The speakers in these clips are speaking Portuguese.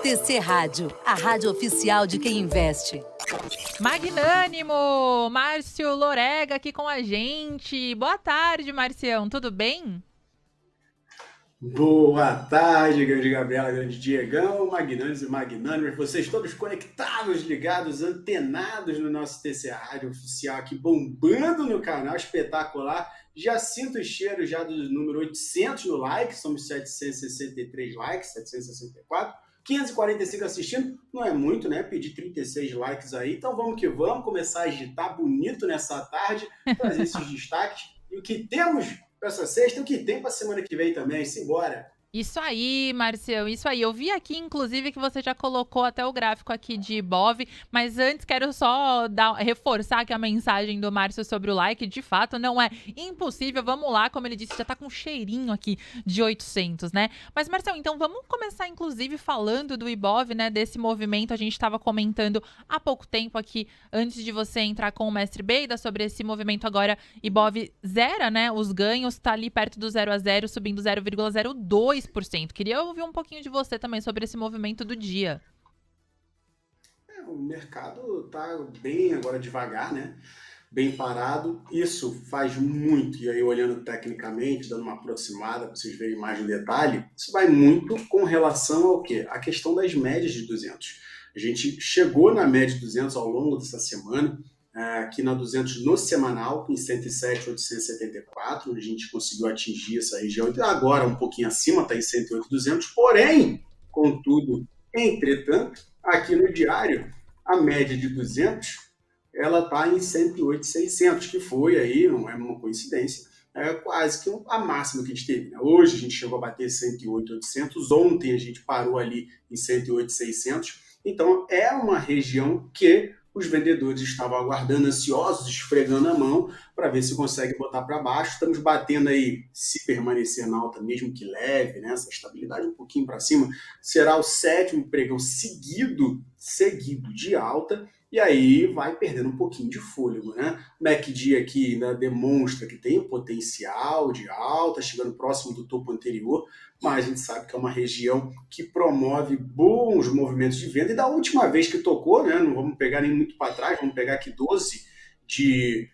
TC Rádio, a rádio oficial de quem investe. Magnânimo! Márcio Lorega aqui com a gente. Boa tarde, Marcião, tudo bem? Boa tarde, grande Gabriela, grande Diegão, magnânios e magnânimas, vocês todos conectados, ligados, antenados no nosso TC Rádio oficial aqui, bombando no canal, espetacular. Já sinto o cheiro já do número 800 no like, somos 763 likes, 764, 545 assistindo, não é muito, né? Pedi 36 likes aí, então vamos que vamos, começar a agitar bonito nessa tarde, trazer esses destaques e o que temos para essa sexta, o que tem para semana que vem também, simbora! Isso aí, Marcião, isso aí. Eu vi aqui, inclusive, que você já colocou até o gráfico aqui de Ibov, mas antes quero só reforçar aqui a mensagem do Márcio sobre o like. De fato, não é impossível. Vamos lá, como ele disse, já tá com um cheirinho aqui de 800, né? Mas, Marcião, então vamos começar, inclusive, falando do Ibov, né? Desse movimento. A gente estava comentando há pouco tempo aqui, antes de você entrar com o Mestre Beida, sobre esse movimento agora. Ibov zera, né? Os ganhos, tá ali perto do 0 a 0, subindo 0,02%. Queria ouvir um pouquinho de você também sobre esse movimento do dia. O mercado está bem agora devagar, né? Bem parado. Isso faz muito, e aí olhando tecnicamente, dando uma aproximada para vocês verem mais no detalhe, isso vai muito com relação ao quê? A questão das médias de 200. A gente chegou na média de 200 ao longo dessa semana, aqui na 200 no semanal, em 107,874, a gente conseguiu atingir essa região, então agora um pouquinho acima, está em 108,200, porém, contudo, entretanto, aqui no diário, a média de 200, ela está em 108,600, que foi aí, não é uma coincidência, quase que a máxima que a gente teve, né? Hoje a gente chegou a bater 108,800, ontem a gente parou ali em 108,600, então é uma região que os vendedores estavam aguardando, ansiosos, esfregando a mão para ver se consegue botar para baixo. Estamos batendo aí, se permanecer na alta, mesmo que leve, né, essa estabilidade um pouquinho para cima, será o 7º pregão seguido de alta, e aí vai perdendo um pouquinho de fôlego, né? O MACD aqui ainda demonstra que tem um potencial de alta, chegando próximo do topo anterior, mas a gente sabe que é uma região que promove bons movimentos de venda, e da última vez que tocou, né, não vamos pegar nem muito para trás, vamos pegar aqui 12 de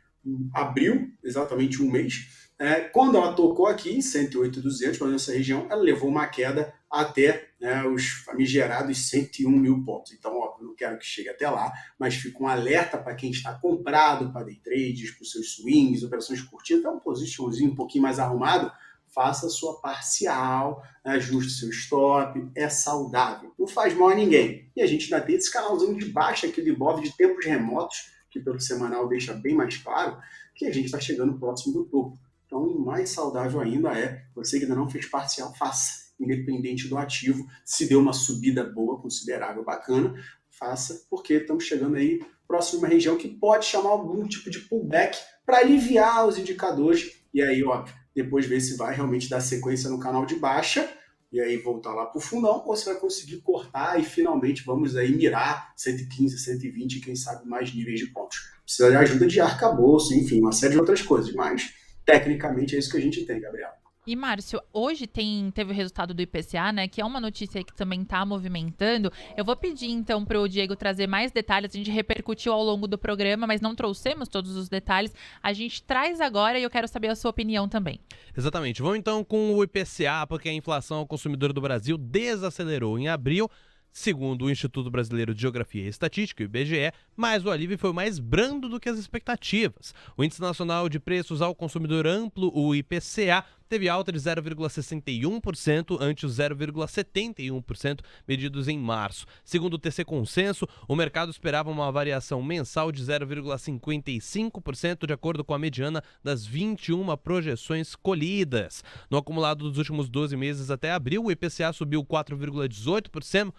abril, exatamente um mês, quando ela tocou aqui em 108,200, mas nessa região, ela levou uma queda até, né, os famigerados 101 mil pontos. Então, óbvio, não quero que chegue até lá, mas fica um alerta para quem está comprado, para day trades, para os seus swings, operações curtidas, é um positionzinho um pouquinho mais arrumado, faça a sua parcial, ajuste seu stop, é saudável, não faz mal a ninguém. E a gente ainda tem esse canalzinho de baixo aqui do Ibov de tempos remotos, que pelo semanal deixa bem mais claro que a gente está chegando próximo do topo. Então, mais saudável ainda é, você que ainda não fez parcial, faça, independente do ativo. Se deu uma subida boa, considerável, bacana, faça, porque estamos chegando aí próximo de uma região que pode chamar algum tipo de pullback para aliviar os indicadores. E aí, óbvio, depois ver se vai realmente dar sequência no canal de baixa, e aí voltar lá para o fundão, ou você vai conseguir cortar e finalmente vamos aí mirar 115, 120, quem sabe mais níveis de pontos. Precisa de ajuda de arcabouço, enfim, uma série de outras coisas, mas tecnicamente é isso que a gente tem, Gabriel. E, Márcio, hoje teve o resultado do IPCA, né, que é uma notícia que também está movimentando. Eu vou pedir, então, para o Diego trazer mais detalhes. A gente repercutiu ao longo do programa, mas não trouxemos todos os detalhes. A gente traz agora e eu quero saber a sua opinião também. Exatamente. Vamos, então, com o IPCA, porque a inflação ao consumidor do Brasil desacelerou em abril, segundo o Instituto Brasileiro de Geografia e Estatística, o IBGE, mas o alívio foi mais brando do que as expectativas. O Índice Nacional de Preços ao Consumidor Amplo, o IPCA, teve alta de 0,61% ante os 0,71% medidos em março. Segundo o TC Consenso, o mercado esperava uma variação mensal de 0,55% de acordo com a mediana das 21 projeções colhidas. No acumulado dos últimos 12 meses até abril, o IPCA subiu 4,18%,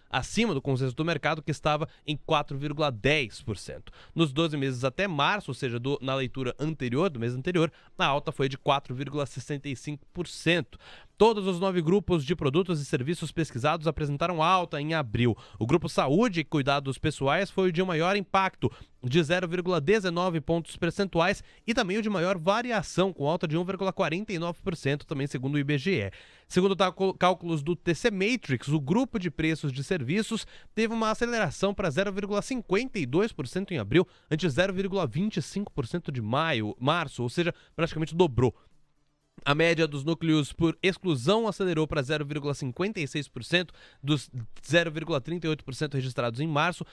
acima do consenso do mercado, que estava em 4,10%. Nos 12 meses até março, ou seja, na leitura anterior, do mês anterior, a alta foi de 4,69%. 0,65%. Todos os 9 grupos de produtos e serviços pesquisados apresentaram alta em abril. O grupo Saúde e Cuidados Pessoais foi o de maior impacto, de 0,19 pontos percentuais, e também o de maior variação, com alta de 1,49%, também segundo o IBGE. Segundo cálculos do TC Matrix, o grupo de preços de serviços teve uma aceleração para 0,52% em abril, ante 0,25% de março, ou seja, praticamente dobrou. A média dos núcleos por exclusão acelerou para 0,56% dos 0,38% registrados em março,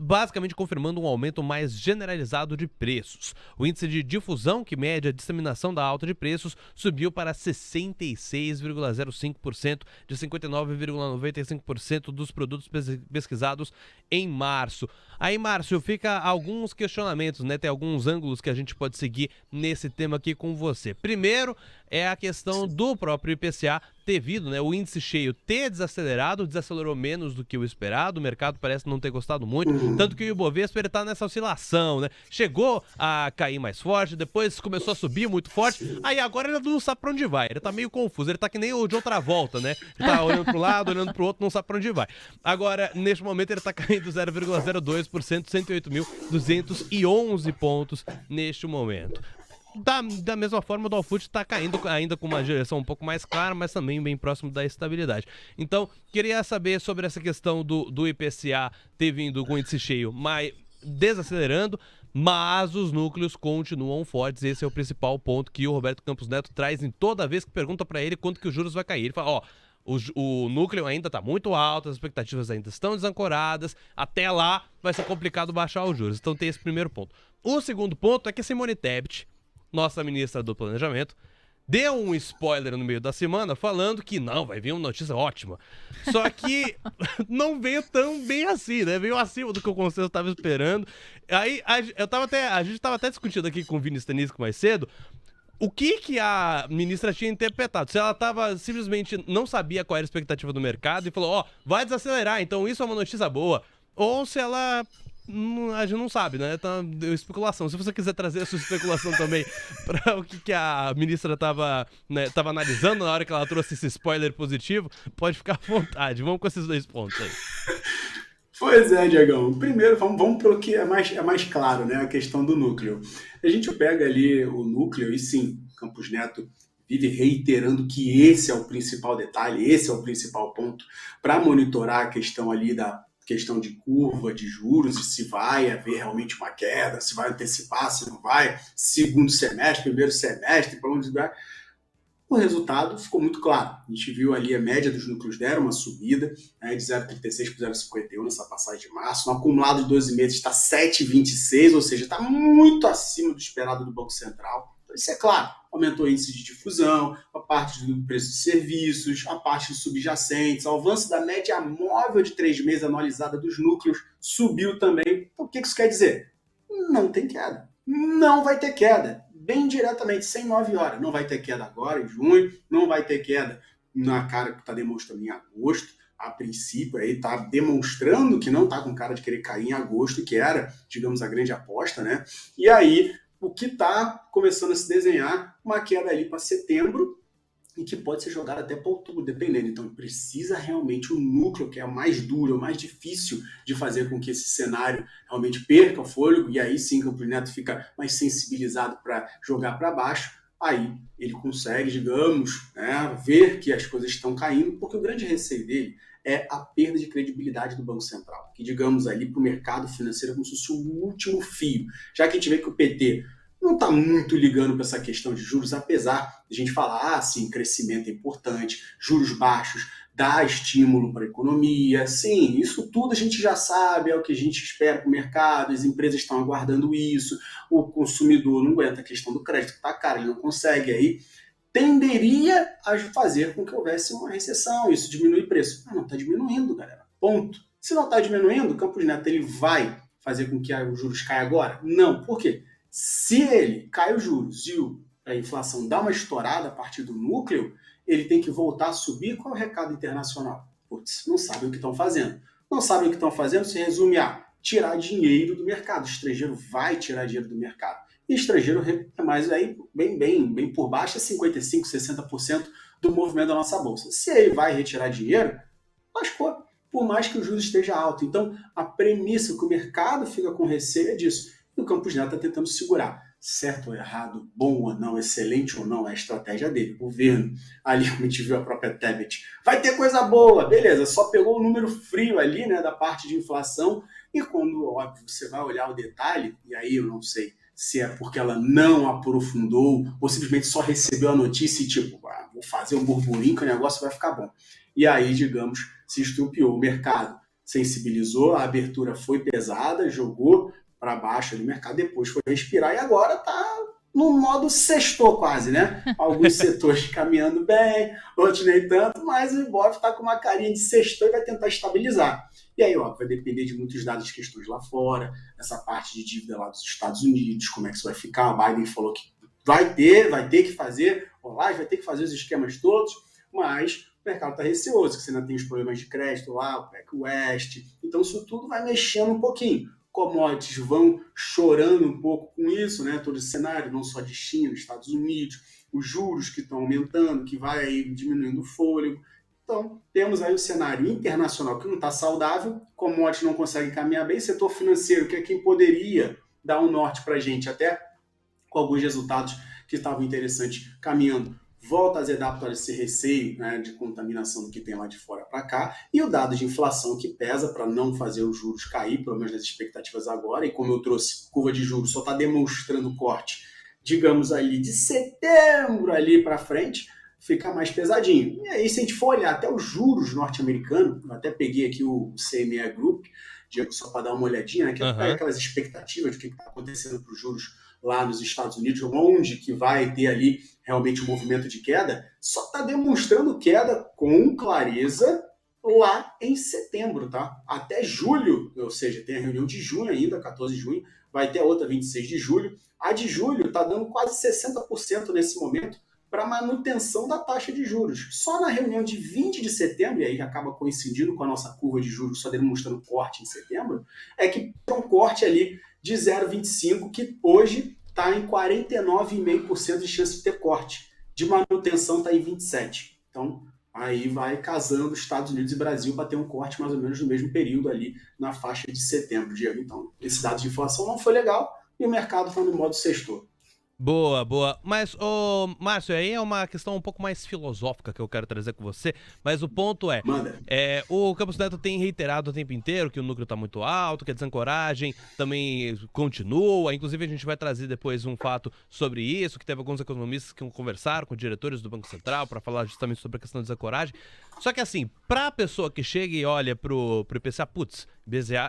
basicamente confirmando um aumento mais generalizado de preços. O índice de difusão, que mede a disseminação da alta de preços, subiu para 66,05% de 59,95% dos produtos pesquisados em março. Aí, Márcio, fica alguns questionamentos, né? Tem alguns ângulos que a gente pode seguir nesse tema aqui com você. Primeiro é a questão do próprio IPCA ter vindo, né? O índice cheio ter desacelerou menos do que o esperado, o mercado parece não ter gostado muito, tanto que o Ibovespa ele tá nessa oscilação, né? Chegou a cair mais forte, depois começou a subir muito forte, aí agora ele não sabe pra onde vai, ele tá meio confuso, ele tá que nem o de outra volta, né? Ele tá olhando pro lado, olhando pro outro, não sabe pra onde vai. Agora, neste momento, ele tá caindo 0,02%, 108.211 pontos neste momento. Da mesma forma, o Dow Food está caindo ainda com uma direção um pouco mais clara, mas também bem próximo da estabilidade. Então, queria saber sobre essa questão do IPCA ter vindo com índice cheio, mas desacelerando, mas os núcleos continuam fortes. Esse é o principal ponto que o Roberto Campos Neto traz em toda vez que pergunta para ele quanto que os juros vai cair. Ele fala, o núcleo ainda está muito alto, as expectativas ainda estão desancoradas, até lá vai ser complicado baixar os juros. Então tem esse primeiro ponto. O segundo ponto é que a Simone Tebet, nossa ministra do Planejamento, deu um spoiler no meio da semana falando que não, vai vir uma notícia ótima. Só que não veio tão bem assim, né? Veio acima do que o consenso estava esperando. Aí a gente estava até discutindo aqui com o Vini Stanisco mais cedo o que a ministra tinha interpretado. Se ela simplesmente não sabia qual era a expectativa do mercado e falou, vai desacelerar, então isso é uma notícia boa. Ou se ela... a gente não sabe, né? Tá especulação. Se você quiser trazer a sua especulação também para o que a ministra tava analisando na hora que ela trouxe esse spoiler positivo, pode ficar à vontade. Vamos com esses dois pontos aí. Pois é, Diegão. Primeiro, vamos para o que é mais claro, né? A questão do núcleo. A gente pega ali o núcleo e sim, Campos Neto vive reiterando que esse é o principal detalhe, esse é o principal ponto para monitorar a questão ali da questão de curva, de juros, e se vai haver realmente uma queda, se vai antecipar, se não vai, segundo semestre, primeiro semestre, para onde vai. O resultado ficou muito claro. A gente viu ali a média dos núcleos deram uma subida, né, de 0,36 para 0,51 nessa passagem de março. No acumulado de 12 meses está 7,26, ou seja, está muito acima do esperado do Banco Central. Então, isso é claro. Aumentou o índice de difusão, a parte do preço de serviços, a parte de subjacentes, o avanço da média móvel de 3 meses anualizada dos núcleos subiu também. Então, o que isso quer dizer? Não tem queda. Não vai ter queda. Bem diretamente, sem 9 horas. Não vai ter queda agora, em junho, não vai ter queda na cara que está demonstrando em agosto. A princípio, aí está demonstrando que não está com cara de querer cair em agosto, que era, digamos, a grande aposta, né? E aí, o que está começando a se desenhar, uma queda ali para setembro, e que pode ser jogada até para outubro, dependendo. Então, precisa realmente o núcleo, que é o mais duro, o mais difícil de fazer com que esse cenário realmente perca o fôlego, e aí sim, o Neto fica mais sensibilizado para jogar para baixo, aí ele consegue, digamos, né, ver que as coisas estão caindo, porque o grande receio dele é a perda de credibilidade do Banco Central, que, digamos, ali para o mercado financeiro é como se fosse o último fio, já que a gente vê que o PT não está muito ligando para essa questão de juros, apesar de a gente falar, sim, crescimento é importante, juros baixos dá estímulo para a economia, sim, isso tudo a gente já sabe, é o que a gente espera para o mercado, as empresas estão aguardando isso, o consumidor não aguenta a questão do crédito, que está caro, ele não consegue, aí tenderia a fazer com que houvesse uma recessão, isso diminui o preço. Mas não está diminuindo, galera, ponto. Se não está diminuindo, o Campos Neto ele vai fazer com que os juros caiam agora? Não, por quê? Se ele cai os juros e a inflação dá uma estourada a partir do núcleo, ele tem que voltar a subir. Qual é o recado internacional? Putz, não sabem o que estão fazendo. Não sabem o que estão fazendo, se resume a tirar dinheiro do mercado. O estrangeiro vai tirar dinheiro do mercado. e estrangeiro é mais aí bem por baixo, é 55%, 60% do movimento da nossa bolsa. Se ele vai retirar dinheiro, lascou, por mais que o juros esteja alto. Então, a premissa que o mercado fica com receio é disso. E o Campos Neto está tentando segurar. Certo ou errado, bom ou não, excelente ou não, é a estratégia dele. O governo, ali como a gente viu a própria Tebet, vai ter coisa boa, beleza, só pegou o número frio ali, né, da parte de inflação, e quando, óbvio, você vai olhar o detalhe, e aí eu não sei se é porque ela não aprofundou, ou simplesmente só recebeu a notícia e tipo, vou fazer um burburinho que o negócio vai ficar bom. E aí, digamos, se estrupiou. O mercado sensibilizou, a abertura foi pesada, jogou para baixo do mercado, depois foi respirar e agora está no modo sextou quase, né? Alguns setores caminhando bem, outros nem tanto, mas o Ibov está com uma carinha de sextou e vai tentar estabilizar. E aí, ó, vai depender de muitos dados de questões lá fora, essa parte de dívida lá dos Estados Unidos, como é que isso vai ficar. O Biden falou que vai ter que fazer, vai ter que fazer os esquemas todos, mas o mercado está receoso, que você ainda tem os problemas de crédito lá, o PEC West, então isso tudo vai mexendo um pouquinho. Commodities vão chorando um pouco com isso, né? Todo esse cenário, não só de China, Estados Unidos, os juros que estão aumentando, que vai aí diminuindo o fôlego. Então, temos aí o cenário internacional que não está saudável, commodities não conseguem caminhar bem, setor financeiro, que é quem poderia dar um norte para a gente, até com alguns resultados que estavam interessantes caminhando, volta a azedar por esse receio, né, de contaminação do que tem lá de fora para cá, e o dado de inflação que pesa para não fazer os juros cair, pelo menos nas expectativas agora, e como eu trouxe, curva de juros só está demonstrando corte, digamos ali, de setembro ali para frente, fica mais pesadinho. E aí, se a gente for olhar até os juros norte-americanos, eu até peguei aqui o CME Group, só para dar uma olhadinha, né, que é aquelas expectativas do que está acontecendo para os juros lá nos Estados Unidos, onde que vai ter ali realmente um movimento de queda, só está demonstrando queda com clareza lá em setembro, tá? Até julho, ou seja, tem a reunião de junho ainda, 14 de junho, vai ter a outra 26 de julho. A de julho está dando quase 60% nesse momento para manutenção da taxa de juros. Só na reunião de 20 de setembro, e aí acaba coincidindo com a nossa curva de juros, só demonstrando corte em setembro, é que tem um corte ali de 0,25, que hoje está em 49,5% de chance de ter corte. De manutenção está em 27%. Então, aí vai casando Estados Unidos e Brasil para ter um corte mais ou menos no mesmo período ali, na faixa de setembro, Diego. Então, esse dado de inflação não foi legal e o mercado está no modo sextou. Boa, boa. Mas, Márcio, aí é uma questão um pouco mais filosófica que eu quero trazer com você, mas o ponto o Campos Neto tem reiterado o tempo inteiro que o núcleo está muito alto, que a desancoragem também continua, inclusive a gente vai trazer depois um fato sobre isso, que teve alguns economistas que conversaram com diretores do Banco Central para falar justamente sobre a questão da desancoragem. Só que assim, para a pessoa que chega e olha pro IPCA,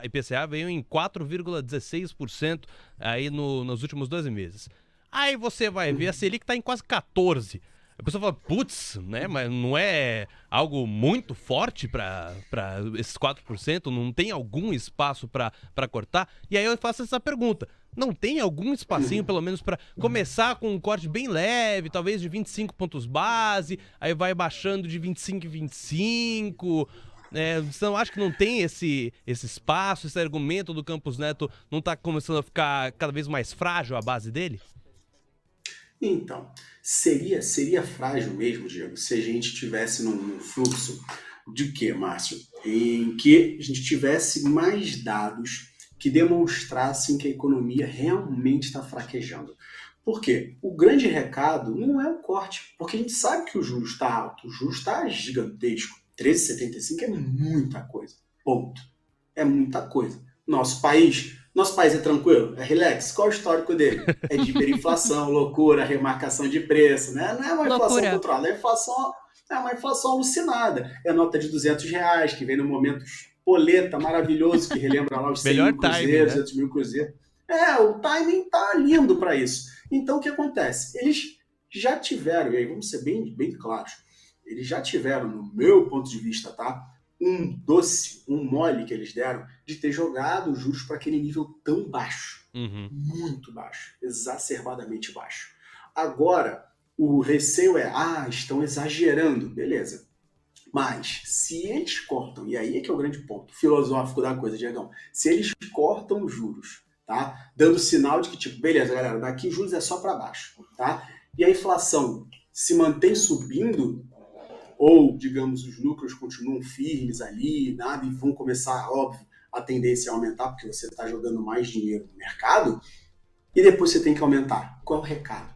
IPCA veio em 4,16% aí nos últimos 12 meses. Aí você vai ver a Selic tá em quase 14. A pessoa fala, putz, né? Mas não é algo muito forte para esses 4%? Não tem algum espaço para cortar? E aí eu faço essa pergunta. Não tem algum espacinho, pelo menos, para começar com um corte bem leve, talvez de 25 pontos base, aí vai baixando de 25 em 25... Você não acha que não tem esse espaço, esse argumento do Campos Neto não está começando a ficar cada vez mais frágil a base dele? Então, seria frágil mesmo, Diego, se a gente tivesse num fluxo de quê, Márcio? Em que a gente tivesse mais dados que demonstrassem que a economia realmente está fraquejando. Por quê? O grande recado não é o corte, porque a gente sabe que o juros está alto, o juros está gigantesco. 13,75 é muita coisa. Ponto. É muita coisa. Nosso país é tranquilo? É relax? Qual é o histórico dele? É de hiperinflação, loucura, remarcação de preço, né? Não é uma inflação controlada, é uma inflação alucinada. É nota de R$200, que vem no momento poleta, maravilhoso, que relembra lá os 100 mil cruzeiros, 200 mil cruzeiros. O timing tá lindo para isso. Então, o que acontece? Eles já tiveram, e aí vamos ser bem claros, eles já tiveram, no meu ponto de vista, tá? Um doce, um mole que eles deram de ter jogado os juros para aquele nível tão baixo. Muito baixo, exacerbadamente baixo. Agora, o receio estão exagerando, beleza. Mas, se eles cortam, e aí é que é o grande ponto filosófico da coisa, Diegão, se eles cortam os juros, tá? Dando sinal de que, tipo, beleza, galera, daqui juros é só para baixo, tá? E a inflação se mantém subindo, ou, digamos, os lucros continuam firmes ali, nada, e vão começar, óbvio, a tendência a aumentar, porque você está jogando mais dinheiro no mercado, e depois você tem que aumentar. Qual é o recado?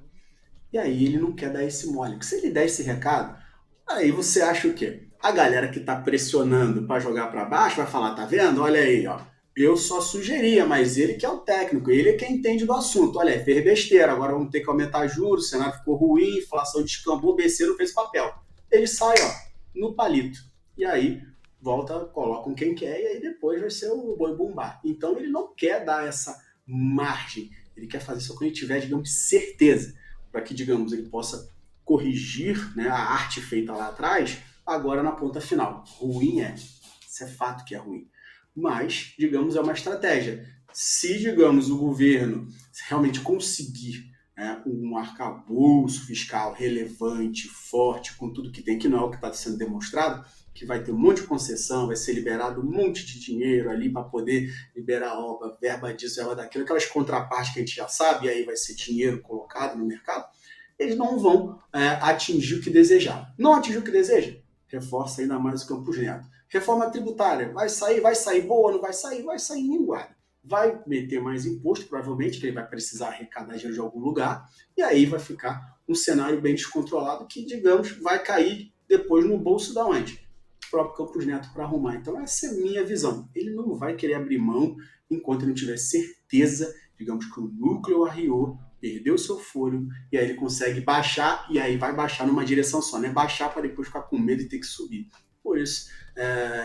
E aí ele não quer dar esse mole. Porque se ele der esse recado, aí você acha o quê? A galera que está pressionando para jogar para baixo vai falar, tá vendo? Olha aí, ó. Eu só sugeria, mas ele que é o técnico, ele é quem entende do assunto. Olha, fez besteira, agora vamos ter que aumentar juros, o cenário ficou ruim, inflação descambou, o BC não fez papel. Ele sai, ó, no palito. E aí volta, colocam quem quer, e aí depois vai ser o boi bumbá. Então ele não quer dar essa margem, ele quer fazer só quando ele tiver, digamos, certeza, para que, digamos, ele possa corrigir, né, a arte feita lá atrás, agora na ponta final. Ruim é, isso é fato que é ruim. Mas, digamos, é uma estratégia. Se, digamos, o governo realmente conseguir, né, um arcabouço fiscal relevante, forte, com tudo que tem, que não é o que está sendo demonstrado, que vai ter um monte de concessão, vai ser liberado um monte de dinheiro ali para poder liberar obra, verba disso, verba daquilo, aquelas contrapartes que a gente já sabe, e aí vai ser dinheiro colocado no mercado, eles não vão atingir o que desejar. Não atingir o que deseja, reforça ainda mais o Campos Neto. Reforma tributária, vai sair boa, não vai sair minguada. Vai meter mais imposto, provavelmente, que ele vai precisar arrecadar dinheiro de algum lugar, e aí vai ficar um cenário bem descontrolado que, digamos, vai cair depois no bolso da onde? O próprio Campos Neto para arrumar. Então essa é a minha visão. Ele não vai querer abrir mão enquanto ele não tiver certeza, digamos, que o núcleo arriou, perdeu seu fôlego, e aí ele consegue baixar, e aí vai baixar numa direção só, né? Baixar para depois ficar com medo e ter que subir. Por isso,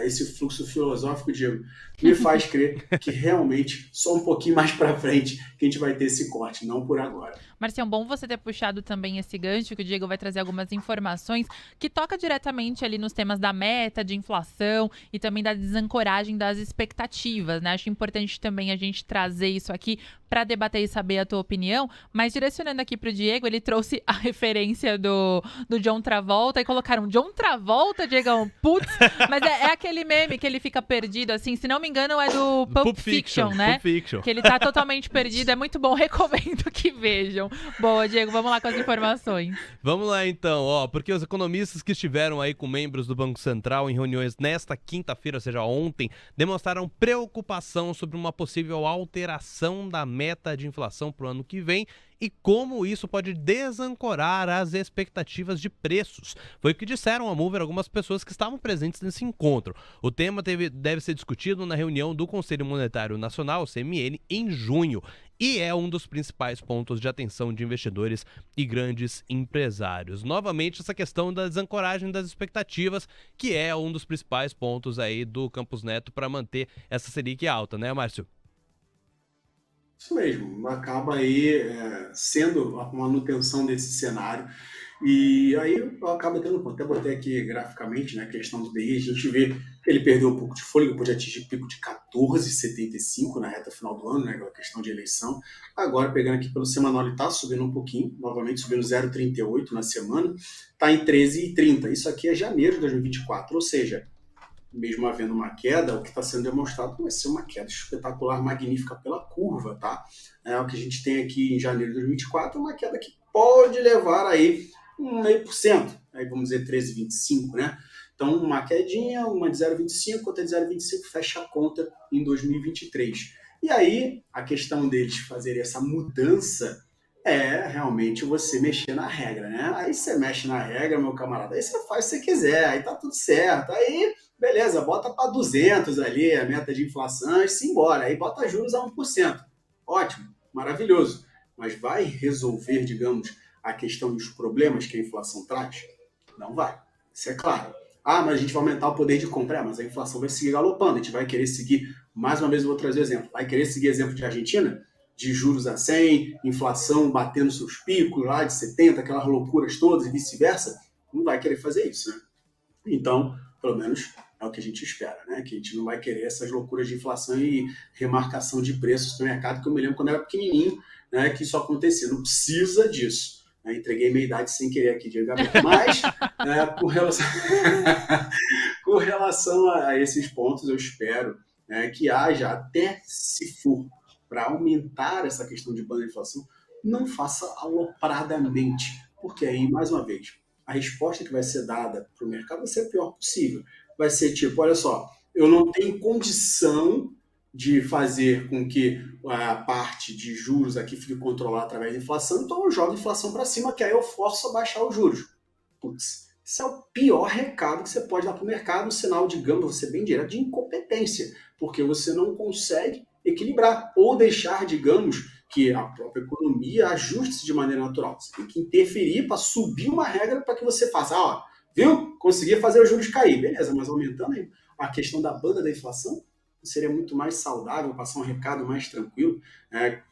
esse fluxo filosófico, Diego, me faz crer que realmente só um pouquinho mais para frente que a gente vai ter esse corte, não por agora. Marcião, bom você ter puxado também esse gancho, que o Diego vai trazer algumas informações que toca diretamente ali nos temas da meta, de inflação e também da desancoragem das expectativas, né? Acho importante também a gente trazer isso aqui para debater e saber a tua opinião, mas direcionando aqui pro Diego, ele trouxe a referência do John Travolta e colocaram John Travolta, Diegão, putz, mas é aquele meme que ele fica perdido, assim, se não me engano é do Pulp Fiction, né? Pulp Fiction. Que ele tá totalmente perdido, é muito bom, recomendo que vejam. Boa, Diego, vamos lá com as informações. Vamos lá então, porque os economistas que estiveram aí com membros do Banco Central em reuniões nesta quinta-feira, ou seja, ontem, demonstraram preocupação sobre uma possível alteração da meta de inflação para o ano que vem e como isso pode desancorar as expectativas de preços. Foi o que disseram a Mover algumas pessoas que estavam presentes nesse encontro. O tema deve ser discutido na reunião do Conselho Monetário Nacional, CMN, em junho, e é um dos principais pontos de atenção de investidores e grandes empresários. Novamente, essa questão da desancoragem das expectativas, que é um dos principais pontos aí do Campos Neto para manter essa Selic alta, né, Márcio? Isso mesmo, acaba aí sendo a manutenção desse cenário. E aí eu acabo tendo, até botei aqui graficamente, né, a questão do DI, a gente vê que ele perdeu um pouco de fôlego, pode atingir pico de 14,75 na reta final do ano, né, aquela questão de eleição. Agora, pegando aqui pelo semanal, ele está subindo um pouquinho, novamente subindo 0,38 na semana, está em 13,30. Isso aqui é janeiro de 2024, ou seja, mesmo havendo uma queda, o que está sendo demonstrado vai ser uma queda espetacular, magnífica pela curva, tá? O que a gente tem aqui em janeiro de 2024 é uma queda que pode levar aí 0,5%, aí vamos dizer 13,25, né? Então, uma quedinha, uma de 0,25, outra de 0,25, fecha a conta em 2023. E aí, a questão deles fazerem essa mudança é realmente você mexer na regra, né? Aí você mexe na regra, meu camarada, aí você faz o que você quiser, aí tá tudo certo, aí beleza, bota para 200 ali a meta de inflação e se embora, aí bota juros a 1%. Ótimo, maravilhoso, mas vai resolver, digamos, a questão dos problemas que a inflação traz? Não vai, isso é claro. Ah, mas a gente vai aumentar o poder de compra, mas a inflação vai seguir galopando, a gente vai querer seguir, mais uma vez eu vou trazer o exemplo, vai querer seguir exemplo de Argentina? De juros a 100, inflação batendo seus picos lá de 70, aquelas loucuras todas e vice-versa, não vai querer fazer isso, né? Então, pelo menos é o que a gente espera, né? Que a gente não vai querer essas loucuras de inflação e remarcação de preços no mercado, que eu me lembro quando eu era pequenininho, né, que isso acontecia. Não precisa disso. Né? Entreguei minha idade sem querer aqui, Diego Gabriel. Mas, com relação a esses pontos, eu espero que haja, até se for para aumentar essa questão de banda de inflação, não faça alopradamente, porque aí, mais uma vez, a resposta que vai ser dada para o mercado vai ser a pior possível. Vai ser tipo, olha só, eu não tenho condição de fazer com que a parte de juros aqui fique controlada através da inflação, então eu jogo a inflação para cima, que aí eu forço a baixar os juros. Putz, esse é o pior recado que você pode dar para o mercado, um sinal, digamos, vou ser bem direto, de incompetência, porque você não consegue equilibrar ou deixar, digamos, que a própria economia ajuste-se de maneira natural. Você tem que interferir para subir uma regra para que você faça, ó, viu? Consegui fazer os juros cair. Beleza, mas aumentando a questão da banda da inflação, seria muito mais saudável, passar um recado mais tranquilo,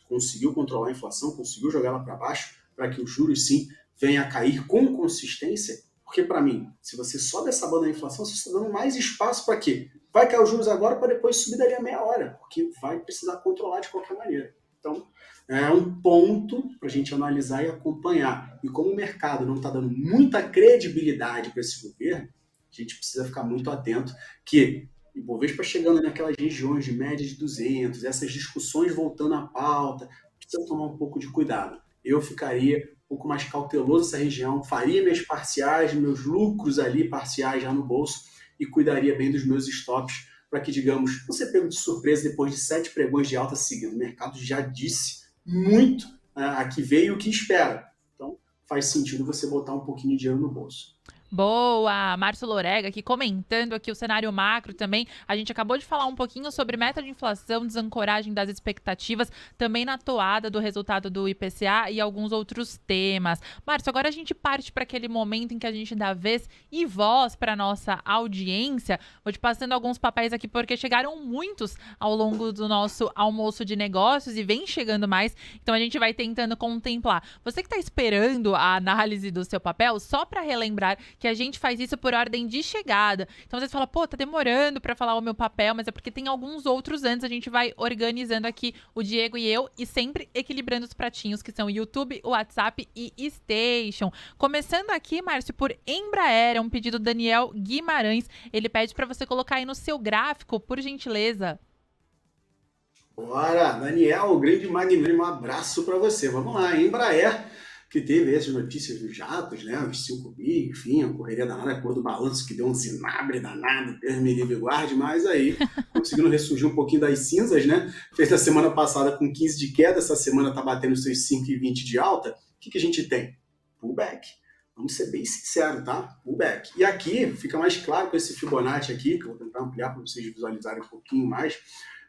conseguiu controlar a inflação, conseguiu jogar ela para baixo, para que os juros, sim, venham a cair com consistência, porque para mim, se você sobe essa banda da inflação, você está dando mais espaço para quê? Vai cair os juros agora para depois subir dali a meia hora, porque vai precisar controlar de qualquer maneira. Então, é um ponto para a gente analisar e acompanhar. E como o mercado não está dando muita credibilidade para esse governo, a gente precisa ficar muito atento que o Ibovespa chegando naquelas regiões de média de 200, essas discussões voltando à pauta, precisa tomar um pouco de cuidado. Eu ficaria um pouco mais cauteloso nessa região, faria minhas parciais, meus lucros ali parciais já no bolso e cuidaria bem dos meus stops para que, digamos, não ser pego de surpresa depois de 7 pregões de alta seguida. O mercado já disse muito a que veio e o que espera. Então, faz sentido você botar um pouquinho de dinheiro no bolso. Boa! Márcio Lorega aqui comentando aqui o cenário macro também. A gente acabou de falar um pouquinho sobre meta de inflação, desancoragem das expectativas, também na toada do resultado do IPCA e alguns outros temas. Márcio, agora a gente parte para aquele momento em que a gente dá vez e voz para nossa audiência. Vou te passando alguns papéis aqui porque chegaram muitos ao longo do nosso almoço de negócios e vem chegando mais, então a gente vai tentando contemplar. Você que está esperando a análise do seu papel, só para relembrar que a gente faz isso por ordem de chegada. Então, você fala, pô, tá demorando pra falar o meu papel, mas é porque tem alguns outros antes, a gente vai organizando aqui o Diego e eu, e sempre equilibrando os pratinhos, que são YouTube, WhatsApp e Station. Começando aqui, Márcio, por Embraer, é um pedido do Daniel Guimarães. Ele pede pra você colocar aí no seu gráfico, por gentileza. Bora, Daniel, grande magnânimo, um abraço para você. Vamos lá, Embraer, que teve essas notícias dos jatos, né, os 5 bi, enfim, a correria danada, a cor do balanço que deu um zinabre danado, Deus me livre e guarde, mas aí conseguindo ressurgir um pouquinho das cinzas, né, fez a semana passada com 15 de queda, essa semana tá batendo seus 5,20 de alta, o que a gente tem? Pullback. Vamos ser bem sinceros, tá? Pullback. E aqui fica mais claro com esse Fibonacci aqui, que eu vou tentar ampliar para vocês visualizarem um pouquinho mais,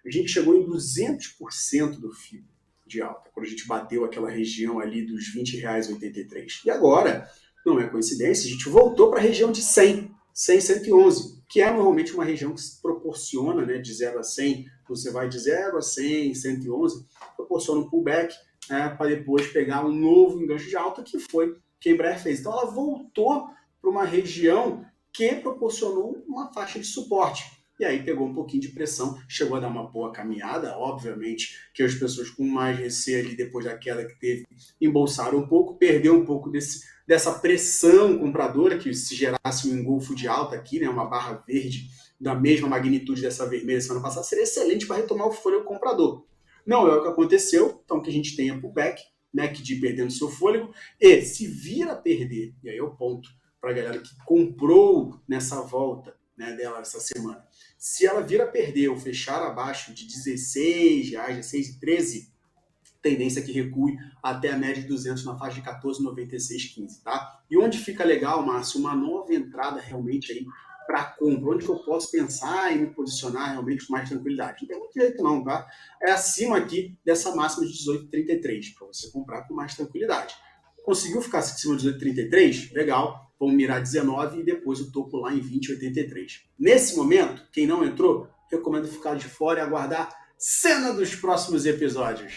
a gente chegou em 200% do FIBO de alta, quando a gente bateu aquela região ali dos R$20,83. E agora, não é coincidência, a gente voltou para a região de 100, 111, que é normalmente uma região que se proporciona, né, de 0 a 100, você vai de 0 a 100, 111, proporciona um pullback, para depois pegar um novo enganche de alta, que foi o que a Embraer fez. Então ela voltou para uma região que proporcionou uma faixa de suporte. E aí pegou um pouquinho de pressão, chegou a dar uma boa caminhada, obviamente que as pessoas com mais receio ali depois da queda que teve, embolsaram um pouco, perdeu um pouco dessa pressão compradora, que se gerasse um engolfo de alta aqui, né, uma barra verde da mesma magnitude dessa vermelha semana passada, seria excelente para retomar o fôlego comprador. Não é o que aconteceu, então que a gente tenha pullback, né, que de perdendo seu fôlego, e se vir a perder, e aí é o ponto para a galera que comprou nessa volta, né, dela essa semana. Se ela vir a perder ou fechar abaixo de R$16, R$16,13, tendência que recue até a média de 200 na faixa de 14,9615, tá? E onde fica legal, Márcio, uma nova entrada realmente aí para compra, onde que eu posso pensar e me posicionar realmente com mais tranquilidade? Não tem muito jeito não, tá? É acima aqui dessa máxima de 18,33, para você comprar com mais tranquilidade. Conseguiu ficar acima de 18,33? Legal. Vamos mirar 19 e depois o topo lá em 20,83. Nesse momento, quem não entrou, recomendo ficar de fora e aguardar cena dos próximos episódios.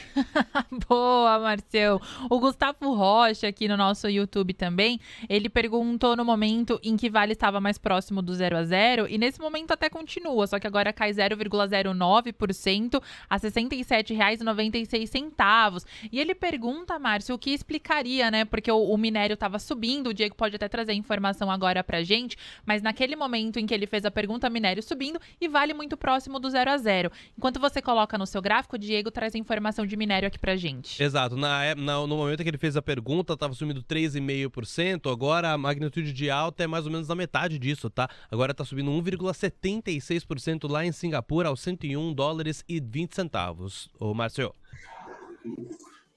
Boa, Marcião. O Gustavo Rocha, aqui no nosso YouTube também, ele perguntou no momento em que Vale estava mais próximo do 0 a 0, e nesse momento até continua, só que agora cai 0,09% a R$ 67,96. E ele pergunta, Márcio, o que explicaria, né? Porque o minério estava subindo, o Diego pode até trazer a informação agora pra gente, mas naquele momento em que ele fez a pergunta, minério subindo e Vale muito próximo do 0 a 0. Enquanto você coloca no seu gráfico, o Diego traz a informação de minério aqui pra gente. Exato. No momento que ele fez a pergunta, estava subindo 3,5%. Agora a magnitude de alta é mais ou menos a metade disso, tá? Agora está subindo 1,76% lá em Singapura, aos $101,20. Ô, Márcio.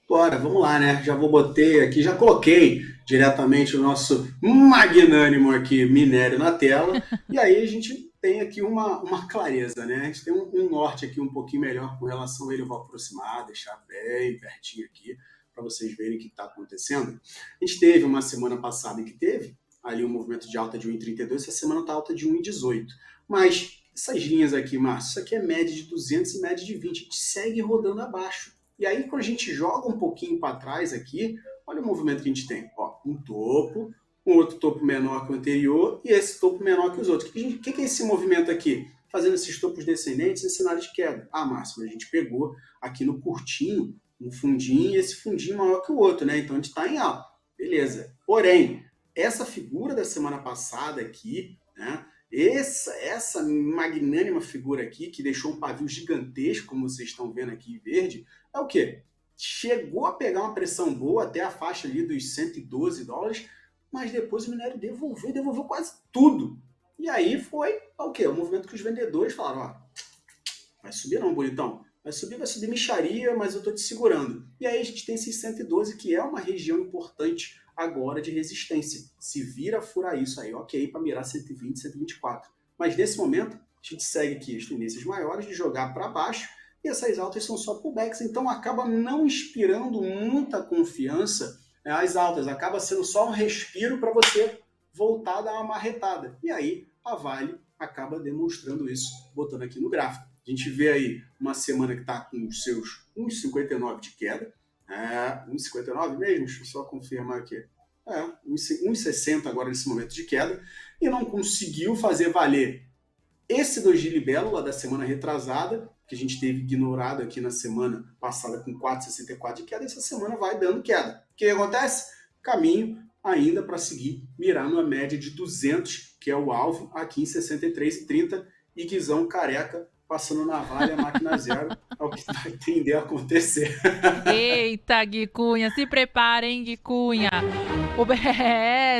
Bora, vamos lá, né? Já botei aqui, já coloquei diretamente o nosso magnânimo aqui, minério, na tela. E aí a gente tem aqui uma clareza, né? A gente tem um norte aqui um pouquinho melhor com relação a ele. Eu vou aproximar, deixar bem pertinho aqui, para vocês verem o que está acontecendo. A gente teve uma semana passada que teve ali um movimento de alta de 1,32, essa semana está alta de 1,18. Mas essas linhas aqui, Márcio, isso aqui é média de 200 e média de 20. A gente segue rodando abaixo. E aí, quando a gente joga um pouquinho para trás aqui, olha o movimento que a gente tem. Ó, um topo, um outro topo menor que o anterior e esse topo menor que os outros. O que é esse movimento aqui? Fazendo esses topos descendentes em cenário de queda. Ah, Márcio, a gente pegou aqui no curtinho um fundinho e esse fundinho maior que o outro, né? Então a gente está em alta. Beleza. Porém, essa figura da semana passada aqui, né? Essa magnânima figura aqui, que deixou um pavio gigantesco, como vocês estão vendo aqui em verde, é o quê? Chegou a pegar uma pressão boa até a faixa ali dos $112, mas depois o minério devolveu quase tudo. E aí foi o quê? O movimento que os vendedores falaram, ó, vai subir não, bonitão. Vai subir mixaria, mas eu tô te segurando. E aí a gente tem esse 112, que é uma região importante agora de resistência. Se vira furar isso aí, ok, para mirar 120, 124. Mas nesse momento, a gente segue aqui as tendências maiores de jogar para baixo, e essas altas são só pullbacks, então acaba não inspirando muita confiança as altas, acaba sendo só um respiro para você voltar a dar uma marretada. E aí a Vale acaba demonstrando isso, botando aqui no gráfico. A gente vê aí uma semana que está com os seus 1,59 de queda, 1,59 mesmo, deixa eu só confirmar aqui. 1,60 agora nesse momento de queda, e não conseguiu fazer valer esse doji libélula da semana retrasada, que a gente teve ignorado aqui na semana passada com 4,64 de queda, e essa semana vai dando queda. O que acontece? Caminho ainda para seguir, mirar numa média de 200, que é o alvo, aqui em 63,30, e Guizão careca passando na Vale a máquina zero, é o que vai tender a acontecer. Eita, Gui Cunha, se prepara, hein, Gui Cunha.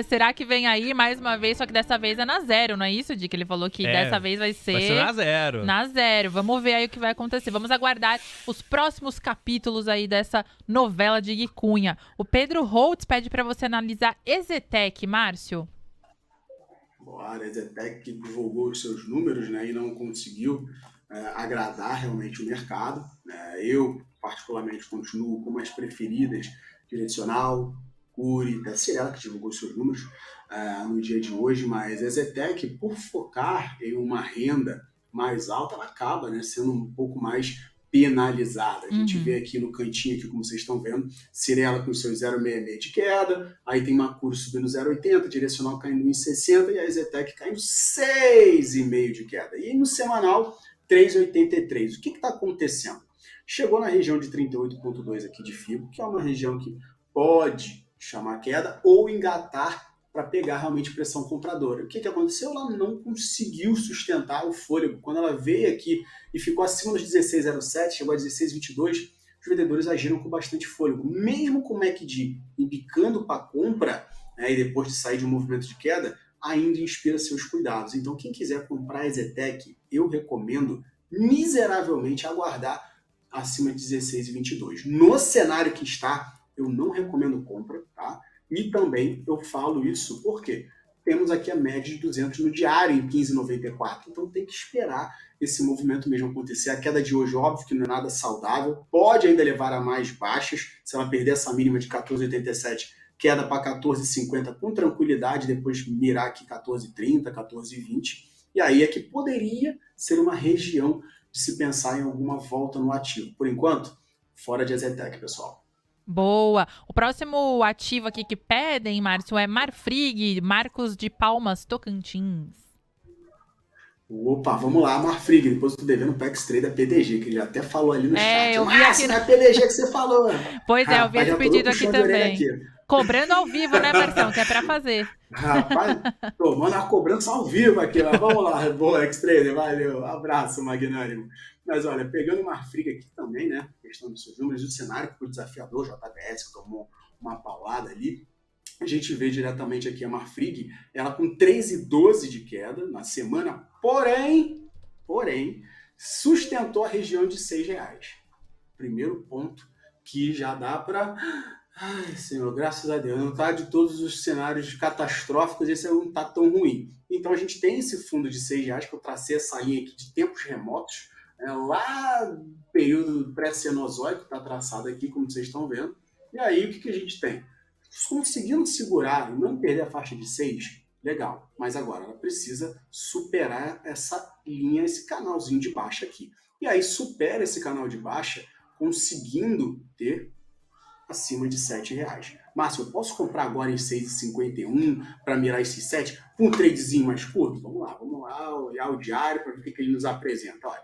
Será que vem aí mais uma vez, só que dessa vez é na zero, não é isso, Di? Que ele falou que dessa vez vai ser na zero. Na zero. Vamos ver aí o que vai acontecer. Vamos aguardar os próximos capítulos aí dessa novela de Gui Cunha. O Pedro Holtz pede para você analisar EZTEC, Márcio. Bora, a EZTEC divulgou os seus números, né, e não conseguiu agradar realmente o mercado. Eu, particularmente, continuo com as preferidas Direcional, Cury, até Cirela, que divulgou os seus números no dia de hoje, mas a EZTEC, por focar em uma renda mais alta, ela acaba, né, sendo um pouco mais penalizada. A gente vê aqui no cantinho, aqui, como vocês estão vendo, Cirela com seus 0,66 de queda, aí tem Mercúrio subindo 0,80, Direcional caindo 1,60 e a EZTEC caindo 6,5 de queda. E no semanal, 3,83. O que está acontecendo? Chegou na região de 38,2 aqui de FIBO, que é uma região que pode chamar queda ou engatar para pegar realmente pressão compradora. O que aconteceu? Ela não conseguiu sustentar o fôlego. Quando ela veio aqui e ficou acima dos 16,07, chegou a 16,22, os vendedores agiram com bastante fôlego. Mesmo com o MACD embicando para compra, né, e depois de sair de um movimento de queda, ainda inspira seus cuidados. Então, quem quiser comprar a EZTEC, eu recomendo miseravelmente aguardar acima de 16,22. No cenário que está, eu não recomendo compra, tá? E também eu falo isso porque temos aqui a média de 200 no diário em 15,94. Então tem que esperar esse movimento mesmo acontecer. A queda de hoje, óbvio que não é nada saudável, pode ainda levar a mais baixas. Se ela perder essa mínima de 14,87, queda para 14,50 com tranquilidade, depois mirar aqui 14,30, 14,20. E aí é que poderia ser uma região de se pensar em alguma volta no ativo. Por enquanto, fora de EZTEC, pessoal. Boa. O próximo ativo aqui que pedem, Márcio, é Marfrig, Marcos de Palmas, Tocantins. Opa, vamos lá, Marfrig. Depois eu tô devendo o PEX Trade da PDG, que ele já até falou ali no chat. Eu vi aqui... não é PDG que você falou. Pois é, eu vi esse pedido aqui também. Cobrando ao vivo, né, Marção? Que é pra fazer. Rapaz, tomando a cobrança ao vivo aqui, ó. Vamos lá, boa, X-Trader, valeu, abraço, magnânimo. Mas olha, pegando uma friga aqui também, né, questão dos seus números, o cenário que foi desafiador, o JBS que tomou uma paulada ali, a gente vê diretamente aqui a Marfrig, ela com 3,12 de queda na semana, porém, sustentou a região de R$ 6. Primeiro ponto que já dá para... Ai, Senhor, graças a Deus, não está de todos os cenários catastróficos, esse não está tão ruim. Então a gente tem esse fundo de R$ 6 que eu tracei essa linha aqui de tempos remotos, lá no período pré-cenozoico, está traçado aqui, como vocês estão vendo. E aí o que a gente tem? Conseguindo segurar e não perder a faixa de 6, legal. Mas agora ela precisa superar essa linha, esse canalzinho de baixa aqui. E aí supera esse canal de baixa conseguindo ter acima de R$ 7. Márcio, eu posso comprar agora em 6,51 para mirar esses 7 com um tradezinho mais curto? Vamos lá, olhar o diário para ver o que ele nos apresenta. Olha,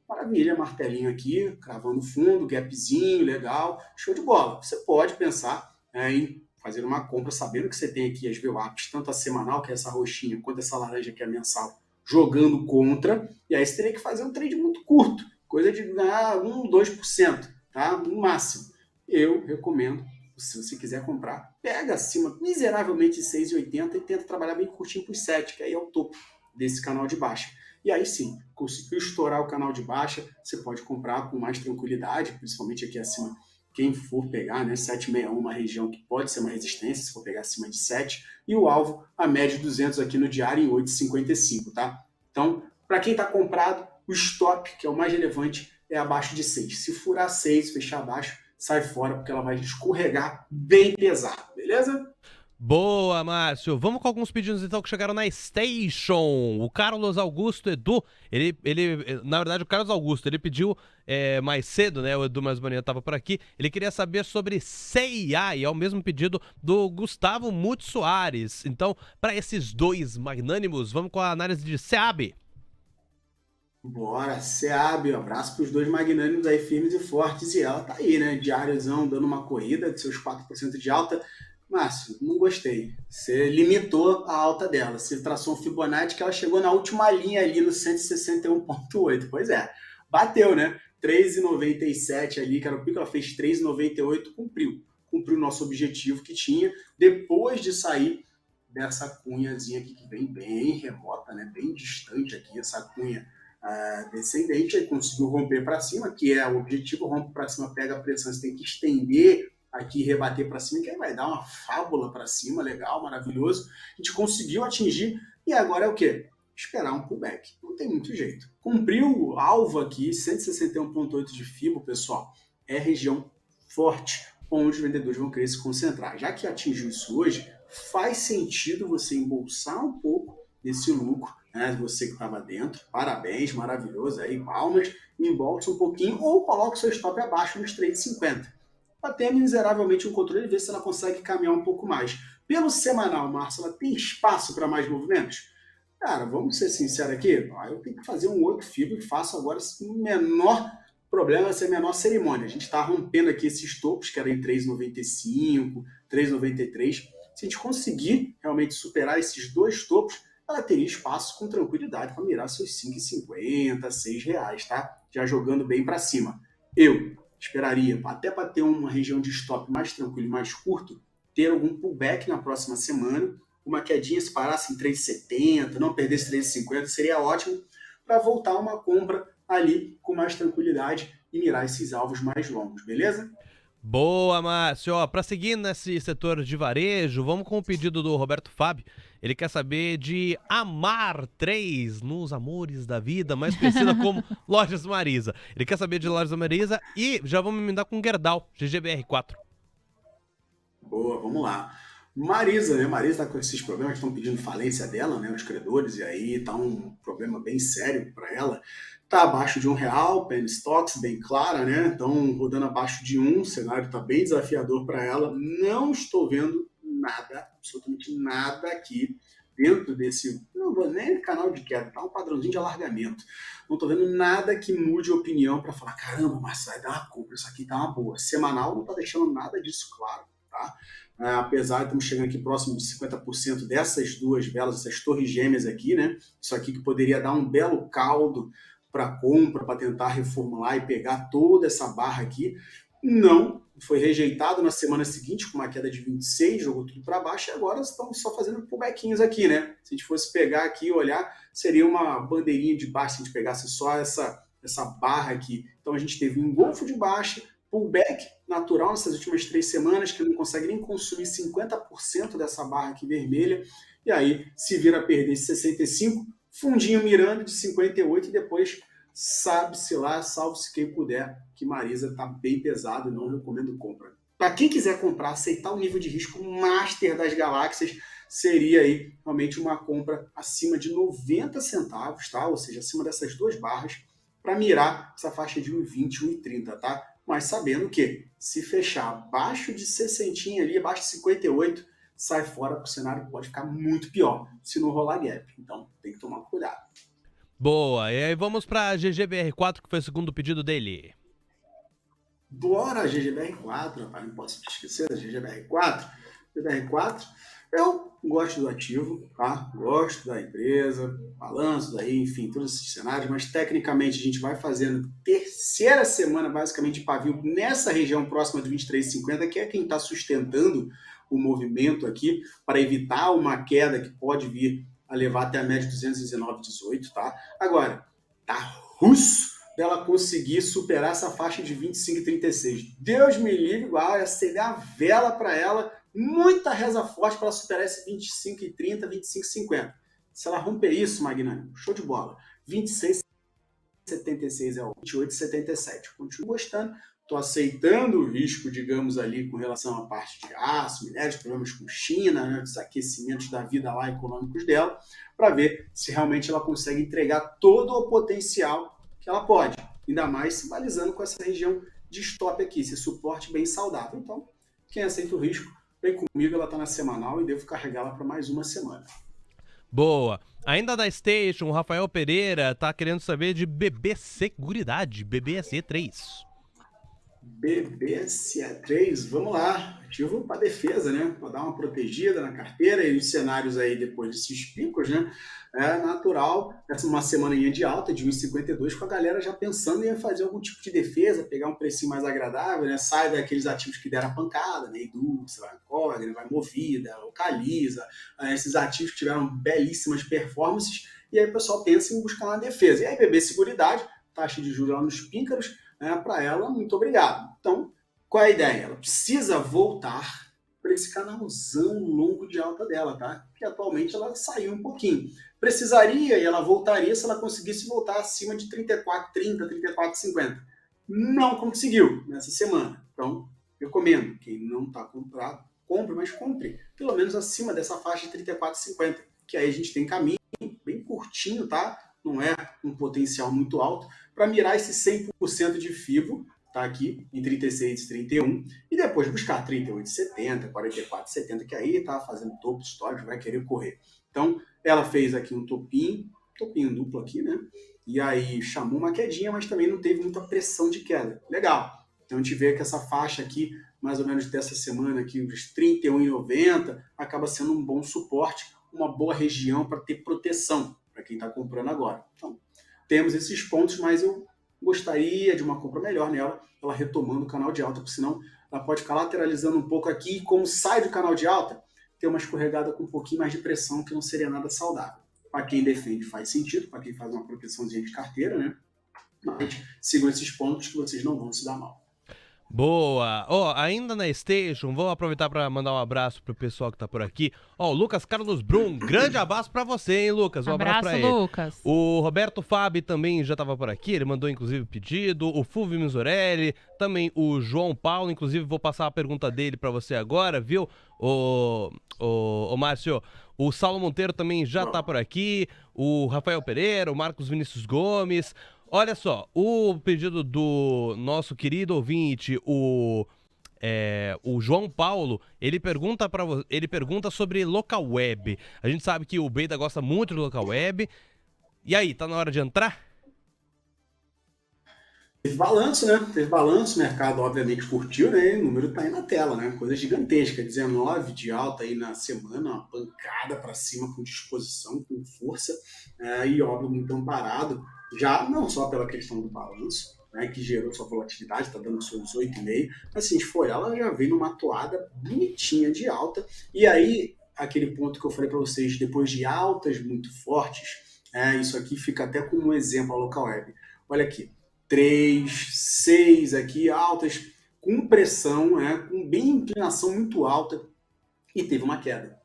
maravilha, martelinho aqui, cravando fundo, gapzinho, legal, show de bola. Você pode pensar em fazer uma compra sabendo que você tem aqui as VWAPs, tanto a semanal, que é essa roxinha, quanto essa laranja, que é a mensal, jogando contra, e aí você teria que fazer um trade muito curto, coisa de ganhar 1, 2%, tá? No máximo. Eu recomendo, se você quiser comprar, pega acima miseravelmente de 6,80 e tenta trabalhar bem curtinho por 7, que aí é o topo desse canal de baixa. E aí sim, conseguiu estourar o canal de baixa, você pode comprar com mais tranquilidade, principalmente aqui acima, quem for pegar, né, 761, uma região que pode ser uma resistência, se for pegar acima de 7, e o alvo, a média de 200 aqui no diário em 8,55, tá? Então, para quem está comprado, o stop, que é o mais relevante, é abaixo de 6. Se furar 6, fechar abaixo, sai fora, porque ela vai escorregar bem pesado, beleza? Boa, Márcio. Vamos com alguns pedidos então que chegaram na Station. O Carlos Augusto Edu, na verdade o Carlos Augusto, ele pediu mais cedo, né? O Edu mais bonito estava por aqui. Ele queria saber sobre CIA e é o mesmo pedido do Gustavo Muti Soares. Então, para esses dois magnânimos, vamos com a análise de SEAB. Bora, SEAB, um abraço para os dois magnânimos aí, firmes e fortes, e ela tá aí, né? Diáriozão dando uma corrida de seus 4% de alta. Márcio, não gostei. Você limitou a alta dela. Você traçou um Fibonacci que ela chegou na última linha ali no 161,8. Pois é, bateu, né? 3,97 ali, que era o pico, ela fez 3,98, cumpriu. Cumpriu o nosso objetivo que tinha, depois de sair dessa cunhazinha aqui, que vem bem remota, né? Bem distante aqui, essa cunha descendente, aí conseguiu romper para cima, que é o objetivo, rompe para cima, pega a pressão, você tem que estender aqui, rebater para cima, que aí vai dar uma fábula para cima, legal, maravilhoso. A gente conseguiu atingir, e agora é o quê? Esperar um pullback. Não tem muito jeito. Cumpriu o alvo aqui, 161,8 de FIBO, pessoal, é região forte, onde os vendedores vão querer se concentrar. Já que atingiu isso hoje, faz sentido você embolsar um pouco desse lucro, né? Você que estava dentro, parabéns, maravilhoso, aí palmas, embolsa um pouquinho ou coloca o seu stop abaixo nos 3,50. Para ter miseravelmente um controle e ver se ela consegue caminhar um pouco mais. Pelo semanal, Márcio, ela tem espaço para mais movimentos? Cara, vamos ser sinceros aqui, eu tenho que fazer um outro FIBO e faço agora sem menor problema, sem menor cerimônia. A gente está rompendo aqui esses topos, que eram em 3,95, 3,93. Se a gente conseguir realmente superar esses dois topos, ela teria espaço com tranquilidade para mirar seus 5,50, R$ 6, tá? Já jogando bem para cima. Eu esperaria, até para ter uma região de stop mais tranquila e mais curto, ter algum pullback na próxima semana, uma quedinha, se parasse em 3,70, não perdesse 3,50, seria ótimo para voltar uma compra ali com mais tranquilidade e mirar esses alvos mais longos, beleza? Boa, Márcio. Para seguir nesse setor de varejo, vamos com o pedido do Roberto Fábio. Ele quer saber de Amar 3 nos Amores da Vida, mais conhecida como Lojas Marisa. Ele quer saber de Lojas Marisa e já vamos emendar com Gerdau, GGBR4. Boa, vamos lá. Marisa, né? Marisa está com esses problemas, estão pedindo falência dela, né? Os credores, e aí tá um problema bem sério para ela. Está abaixo de R$1, penny stocks, bem clara, né? Então, rodando abaixo de 1, o cenário está bem desafiador para ela. Não estou vendo nada, absolutamente nada aqui dentro desse, não vou nem canal de queda, tá um padrãozinho de alargamento. Não estou vendo nada que mude a opinião para falar, caramba, mas vai dar uma compra, isso aqui tá uma boa. Semanal não está deixando nada disso claro, tá? Apesar de estamos chegando aqui próximo de 50% dessas duas velas, essas torres gêmeas aqui, né? Isso aqui que poderia dar um belo caldo para compra, para tentar reformular e pegar toda essa barra aqui. Não, foi rejeitado na semana seguinte com uma queda de 26, jogou tudo para baixo e agora estamos só fazendo pullbackinhos aqui, né? Se a gente fosse pegar aqui e olhar, seria uma bandeirinha de baixa se a gente pegasse só essa barra aqui. Então a gente teve um engolfo de baixa, pullback natural nessas últimas 3 semanas, que não consegue nem consumir 50% dessa barra aqui vermelha, e aí se vira a perder esse 65, fundinho mirando de 58 e depois sabe-se lá, salve-se quem puder, que Marisa tá bem pesado e não recomendo compra. Para quem quiser comprar, aceitar o nível de risco master das galáxias, seria aí realmente uma compra acima de 90 centavos, tá? Ou seja, acima dessas duas barras, para mirar essa faixa de 1,20, 1,30, tá? Mas sabendo que se fechar abaixo de 60 ali, abaixo de 58, sai fora, porque o cenário pode ficar muito pior se não rolar gap. Então tem que tomar cuidado. Boa, e aí vamos para GGBR4, que foi o segundo pedido dele. Bora, GGBR4, rapaz, não posso esquecer da GGBR4. GGBR4, eu gosto do ativo, tá? Gosto da empresa, balanço daí, enfim, todos esses cenários, mas tecnicamente a gente vai fazendo terceira semana basicamente de pavio nessa região próxima de 23,50, que é quem está sustentando o movimento aqui, para evitar uma queda que pode vir a levar até a média de 219,18, tá? Agora, tá russo dela conseguir superar essa faixa de 25,36. Deus me livre, igual, acender a vela para ela, muita reza forte para ela superar esse 25,30, 25,50. Se ela romper isso, Magnânimo, show de bola. 26,76 é o 28,77. Continuo gostando, estou aceitando o risco, digamos ali, com relação à parte de aço, minérios, problemas com China, né, desaquecimentos da vida lá econômicos dela, para ver se realmente ela consegue entregar todo o potencial que ela pode, ainda mais se balizando com essa região de stop aqui, esse suporte bem saudável. Então, quem aceita o risco, vem comigo, ela está na semanal e devo carregá-la para mais uma semana. Boa. Ainda da Station, o Rafael Pereira tá querendo saber de BB Seguridade, BBSE3. BBSE3, vamos lá, ativo para defesa, né? Para dar uma protegida na carteira e os cenários aí depois desses picos, né? É natural, essa uma semaninha de alta de 1,52 com a galera já pensando em fazer algum tipo de defesa, pegar um precinho mais agradável, né? Sai daqueles ativos que deram a pancada, né? Edux, vai Cogna, vai Movida, Localiza, esses ativos que tiveram belíssimas performances, e aí o pessoal pensa em buscar uma defesa. E aí BB Seguridade, taxa de juros lá nos píncaros, para ela, muito obrigado. Então, qual é a ideia? Ela precisa voltar para esse canalzão longo de alta dela, tá? Que atualmente ela saiu um pouquinho. Precisaria e ela voltaria se ela conseguisse voltar acima de 34,30, 34,50. Não conseguiu nessa semana. Então, recomendo. Quem não está comprado, compre, mas compre. Pelo menos acima dessa faixa de 34,50. Que aí a gente tem caminho bem curtinho, tá? Não é um potencial muito alto, para mirar esse 100% de FIBO, tá aqui em 36,31, e depois buscar 38,70, 44,70, que aí tá fazendo topo histórico, vai querer correr. Então, ela fez aqui um topinho duplo aqui, né? E aí chamou uma quedinha, mas também não teve muita pressão de queda. Legal. Então a gente vê que essa faixa aqui, mais ou menos dessa semana aqui, os 31,90, acaba sendo um bom suporte, uma boa região para ter proteção para quem está comprando agora. Então, temos esses pontos, mas eu gostaria de uma compra melhor nela, ela retomando o canal de alta, porque senão ela pode ficar lateralizando um pouco aqui, e como sai do canal de alta, ter uma escorregada com um pouquinho mais de pressão, que não seria nada saudável. Para quem defende faz sentido, para quem faz uma proteçãozinha de carteira, né? Mas sigam esses pontos que vocês não vão se dar mal. Boa! Ó, ainda na Station, vou aproveitar para mandar um abraço pro pessoal que tá por aqui. Ó, o Lucas Carlos Brum, grande abraço para você, hein, Lucas? Um abraço pra ele. Lucas. O Roberto Fabi também já tava por aqui, ele mandou inclusive pedido. O Fulvio Misorelli, também o João Paulo, inclusive vou passar a pergunta dele para você agora, viu? O Márcio, o Saulo Monteiro também já tá por aqui. O Rafael Pereira, o Marcos Vinícius Gomes. Olha só, o pedido do nosso querido ouvinte, o João Paulo, ele pergunta sobre local web. A gente sabe que o Beida gosta muito do local web. E aí, tá na hora de entrar? Teve balanço, né? Teve balanço, o mercado obviamente curtiu, né? E o número tá aí na tela, né? Coisa gigantesca, 19 de alta aí na semana, uma pancada para cima com disposição, com força, e óbvio muito amparado, já não só pela questão do balanço, né, que gerou sua volatilidade, está dando seus 18,5, mas se a gente for ela já vem numa toada bonitinha de alta, e aí aquele ponto que eu falei para vocês, depois de altas muito fortes, isso aqui fica até como um exemplo a local web. Olha aqui, 3, 6 aqui, altas, com pressão, com bem inclinação muito alta, e teve uma queda.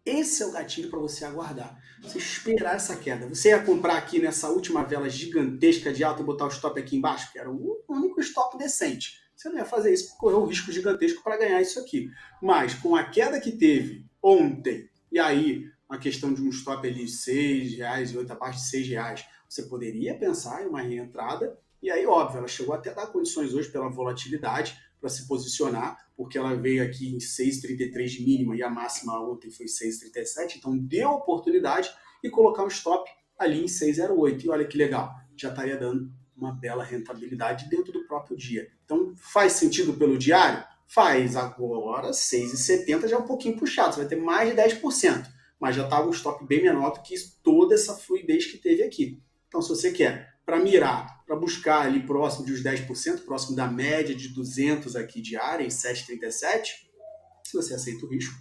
Esse é o gatilho para você aguardar. Você esperar essa queda. Você ia comprar aqui nessa última vela gigantesca de alta e botar o stop aqui embaixo, que era o único stop decente. Você não ia fazer isso porque correu o risco gigantesco para ganhar isso aqui. Mas com a queda que teve ontem, e aí a questão de um stop ali de R$6 e outra abaixo de R$6, você poderia pensar em uma reentrada. E aí, óbvio, ela chegou até a dar condições hoje pela volatilidade para se posicionar, porque ela veio aqui em 6,33 mínima e a máxima ontem foi 6,37, então deu a oportunidade de colocar um stop ali em 6,08. E olha que legal, já estaria dando uma bela rentabilidade dentro do próprio dia. Então, faz sentido pelo diário? Faz. Agora, 6,70 já é um pouquinho puxado, você vai ter mais de 10%, mas já estava um stop bem menor do que toda essa fluidez que teve aqui. Então, se você quer para mirar, para buscar ali próximo de uns 10%, próximo da média de 200 aqui diária, em 7,37, se você aceita o risco,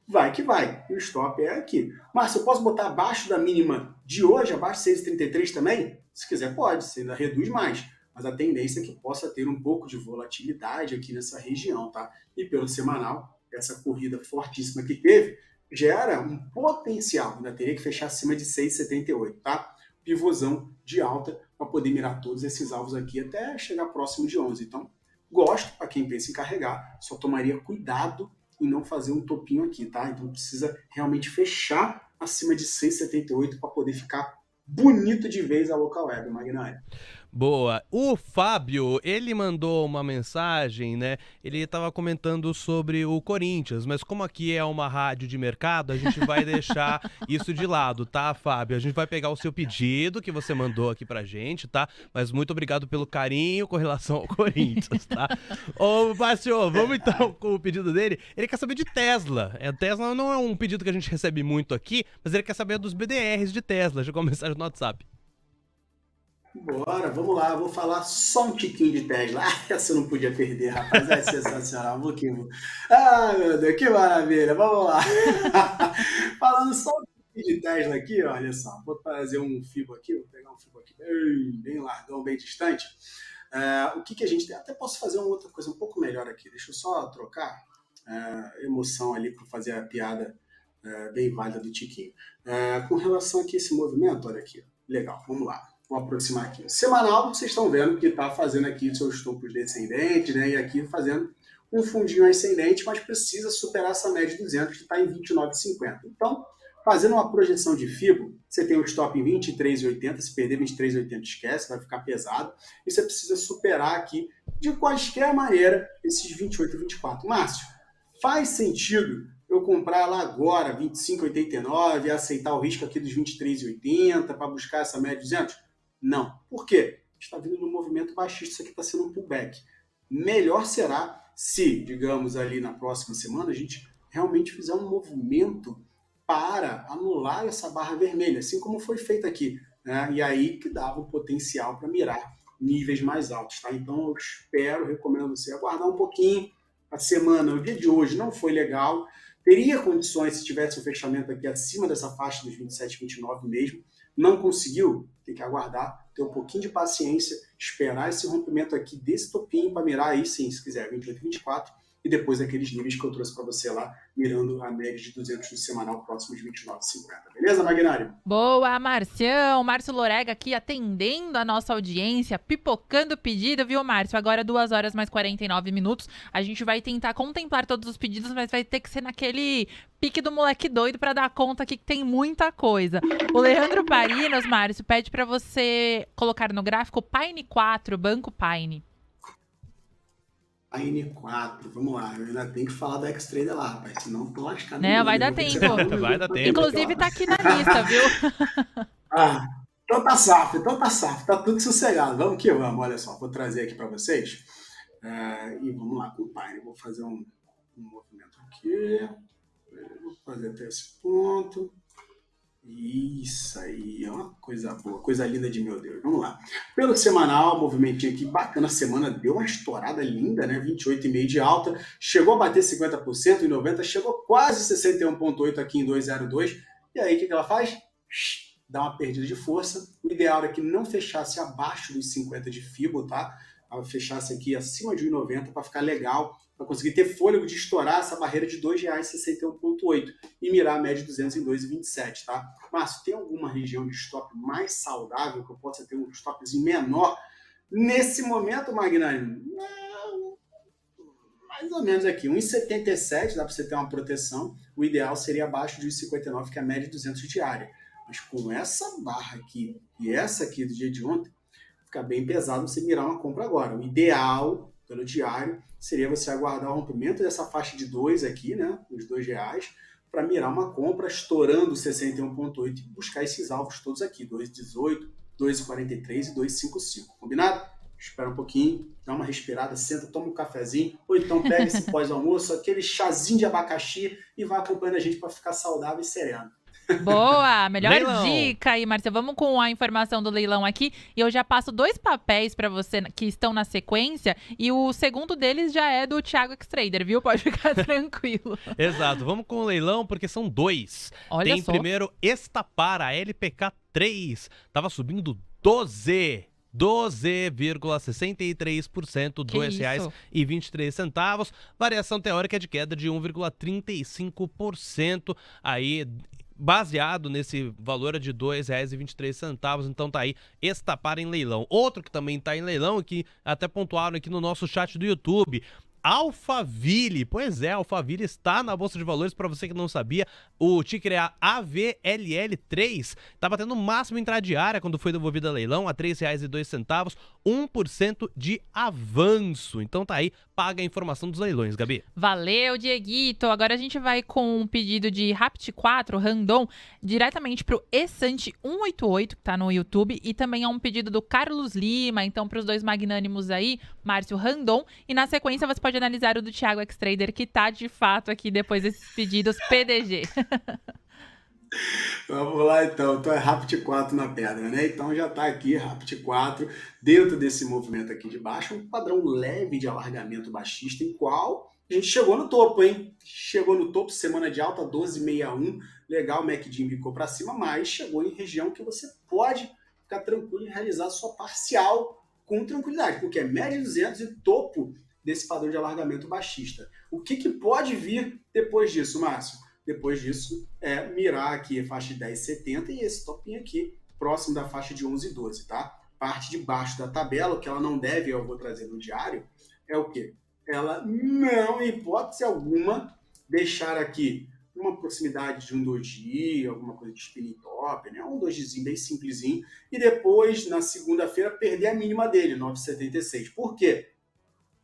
vai que vai. E o stop é aqui. Márcio, eu posso botar abaixo da mínima de hoje, abaixo de 6,33 também? Se quiser, pode, você ainda reduz mais. Mas a tendência é que possa ter um pouco de volatilidade aqui nessa região, tá? E pelo semanal, essa corrida fortíssima que teve, gera um potencial, ainda teria que fechar acima de 6,78, tá? Pivôzão de alta para poder mirar todos esses alvos aqui até chegar próximo de 11. Então, gosto para quem pensa em carregar, só tomaria cuidado em não fazer um topinho aqui, tá? Então precisa realmente fechar acima de 6,78 para poder ficar bonito de vez a local web, Magnário. Boa. O Fábio, ele mandou uma mensagem, né? Ele estava comentando sobre o Corinthians, mas como aqui é uma rádio de mercado, a gente vai deixar isso de lado, tá, Fábio? A gente vai pegar o seu pedido que você mandou aqui pra gente, tá? Mas muito obrigado pelo carinho com relação ao Corinthians, tá? Ô, Márcio, vamos então com o pedido dele. Ele quer saber de Tesla. Tesla não é um pedido que a gente recebe muito aqui, mas ele quer saber dos BDRs de Tesla. Chegou a mensagem no WhatsApp. Bora, vamos lá, vou falar só um tiquinho de Tesla. Essa eu não podia perder, rapaz, é sensacional. Vou que vou. Meu Deus, que maravilha, vamos lá. Falando só um tiquinho de Tesla aqui, olha só, vou trazer um fibo aqui, vou pegar um fibo aqui bem largão, bem distante. O que a gente tem? Até posso fazer uma outra coisa um pouco melhor aqui, deixa eu só trocar emoção ali para fazer a piada bem válida do tiquinho. Com relação aqui a esse movimento, olha aqui, legal, vamos lá. Vou aproximar aqui. Semanal, vocês estão vendo que está fazendo aqui seus topos descendentes, né? E aqui fazendo um fundinho ascendente, mas precisa superar essa média de 200, que está em 29,50. Então, fazendo uma projeção de FIBO, você tem o stop em 23,80. Se perder 23,80, esquece, vai ficar pesado. E você precisa superar aqui, de qualquer maneira, esses 28 e 24. Márcio, faz sentido eu comprar lá agora 25,89 e aceitar o risco aqui dos 23,80 para buscar essa média de 200? Não. Por quê? Está vindo num movimento baixista, isso aqui está sendo um pullback. Melhor será se, digamos, ali na próxima semana, a gente realmente fizer um movimento para anular essa barra vermelha, assim como foi feito aqui, né? E aí que dava um potencial para mirar níveis mais altos, tá? Então eu recomendo você aguardar um pouquinho. A semana, o dia de hoje não foi legal. Teria condições se tivesse um fechamento aqui acima dessa faixa dos 27, 29 mesmo. Não conseguiu? Tem que aguardar, ter um pouquinho de paciência, esperar esse rompimento aqui desse topinho para mirar aí, sim, se quiser, 28, 24, e depois aqueles níveis que eu trouxe para você lá, mirando a média de 200 no semanal, próximo de 29,50. Beleza, Magnário? Boa, Marcião. Márcio Lorega aqui atendendo a nossa audiência, pipocando o pedido, viu, Márcio? Agora 2 horas mais 49 minutos. A gente vai tentar contemplar todos os pedidos, mas vai ter que ser naquele pique do moleque doido para dar conta aqui que tem muita coisa. O Leandro Parinos, Márcio, pede para você colocar no gráfico Pine 4, Banco Pine. A N4, vamos lá, eu ainda tenho que falar da X-Trader lá, rapaz, senão tô lascado. Né, vai dar tempo. Vai dar tempo. Inclusive tá aqui na lista, viu? então tá safo, tá tudo sossegado. Vamos que vamos, olha só, vou trazer aqui para vocês. E vamos lá, compadre, vou fazer um movimento aqui, vou fazer até esse ponto. Isso aí, é uma coisa boa, coisa linda de meu Deus. Vamos lá. Pelo semanal, movimentinho aqui bacana, a semana deu uma estourada linda, né? 28,5 de alta, chegou a bater 50% em 90, chegou quase 61,8 aqui em 202. E aí, o que ela faz? Dá uma perdida de força. O ideal era que não fechasse abaixo dos 50 de Fibo, tá? Ela fechasse aqui acima de 1,90 para ficar legal, para conseguir ter fôlego de estourar essa barreira de R$ 2,61,8 e mirar a média de 200 em 2,27, tá? Márcio, tem alguma região de stop mais saudável que eu possa ter um stopzinho menor? Nesse momento, Magnânimo, mais ou menos aqui, 1,77 dá para você ter uma proteção. O ideal seria abaixo de 1,59, que é a média de 200 diária. Mas com essa barra aqui e essa aqui do dia de ontem, fica bem pesado você mirar uma compra agora. O ideal, pelo diário, seria você aguardar o rompimento dessa faixa de 2 aqui, né, os R$ 2, para mirar uma compra estourando 61,8 e buscar esses alvos todos aqui, 2,18, 2,43 e 2,55. Combinado? Espera um pouquinho, dá uma respirada, senta, toma um cafezinho, ou então pega esse pós-almoço, aquele chazinho de abacaxi e vai acompanhando a gente para ficar saudável e sereno. Boa! Melhor Leilão. dica aí, Márcia. Vamos com a informação do leilão aqui. E eu já passo 2 papéis para você que estão na sequência. E o segundo deles já é do Thiago X-Trader, viu? Pode ficar tranquilo. Exato, vamos com o leilão porque são 2. Olha Tem só. primeiro Estapara, LPK 3, tava subindo 12,63%, Que R$ isso? 2,23. Variação teórica é de queda de 1,35%. Aí, baseado nesse valor de R$ 2,23, então tá aí Estapara em leilão. Outro que também tá em leilão, que até pontuaram aqui no nosso chat do YouTube, Alphaville. Pois é, Alphaville está na Bolsa de Valores, para você que não sabia. O ticker é AVLL3, tá batendo o máximo intradiária quando foi devolvido a leilão, a R$ 3,02, 1% de avanço. Então tá aí, paga a informação dos leilões, Gabi. Valeu, Dieguito. Agora a gente vai com um pedido de Rapt 4, Randon, diretamente pro Essante 188, que tá no YouTube, e também é um pedido do Carlos Lima, então pros 2 magnânimos aí, Márcio, Randon, e na sequência você pode analisar o do Thiago X-Trader, que tá de fato aqui depois desses pedidos PDG. Vamos lá então é Rapt 4 na pedra, né? Então já está aqui Rapt 4 dentro desse movimento aqui de baixo, um padrão leve de alargamento baixista, em qual a gente chegou no topo, hein? Chegou no topo, semana de alta 12,61, legal, o MACD bicou para cima, mas chegou em região que você pode ficar tranquilo e realizar sua parcial com tranquilidade, porque é média de 200 e topo desse padrão de alargamento baixista. O que pode vir depois disso, Márcio? Depois disso, é mirar aqui a faixa de 10,70 e esse topinho aqui, próximo da faixa de 11,12, tá? Parte de baixo da tabela, o que ela não deve, eu vou trazer no diário, é o quê? Ela não, em hipótese alguma, deixar aqui uma proximidade de um doji, alguma coisa de spinning top, né? Um dojizinho bem simplesinho, e depois, na segunda-feira, perder a mínima dele, 9,76. Por quê?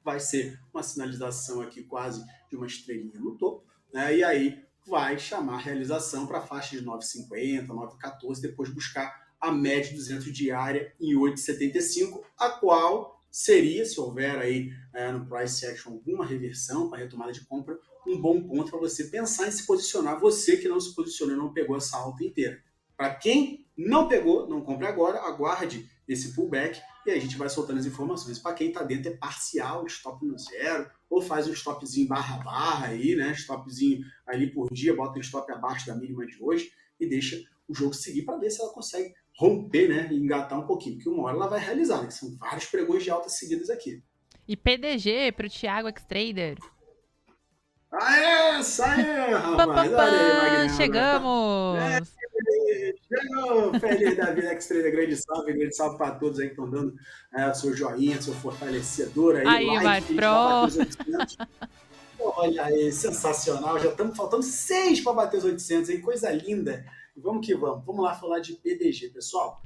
Vai ser uma sinalização aqui quase de uma estrelinha no topo, né? E aí vai chamar a realização para a faixa de 9,50, 9,14, depois buscar a média de 200 diária em 8,75, a qual seria, se houver aí no price action alguma reversão para retomada de compra, um bom ponto para você pensar em se posicionar, você que não se posicionou e não pegou essa alta inteira. Para quem não pegou, não compre agora, aguarde esse pullback e aí a gente vai soltando as informações. Para quem está dentro é parcial, stop no zero, ou faz um stopzinho barra aí, né? Stopzinho ali por dia, bota um stop abaixo da mínima de hoje e deixa o jogo seguir para ver se ela consegue romper, né? E engatar um pouquinho, porque uma hora ela vai realizar, né? São vários pregões de alta seguidas aqui. E PDG pro Thiago X-Trader. Aê, rapaz! Olha aí, Magnânimo. Chegamos! Chegou! Feliz da vida, X-Trader, grande salve para todos aí que estão dando seu joinha, seu fortalecedor aí, Aí, like, vai, bater os 800. Olha aí, sensacional, já estamos faltando 6 para bater os 800, hein? Coisa linda! Vamos que vamos, vamos lá falar de PDG, pessoal.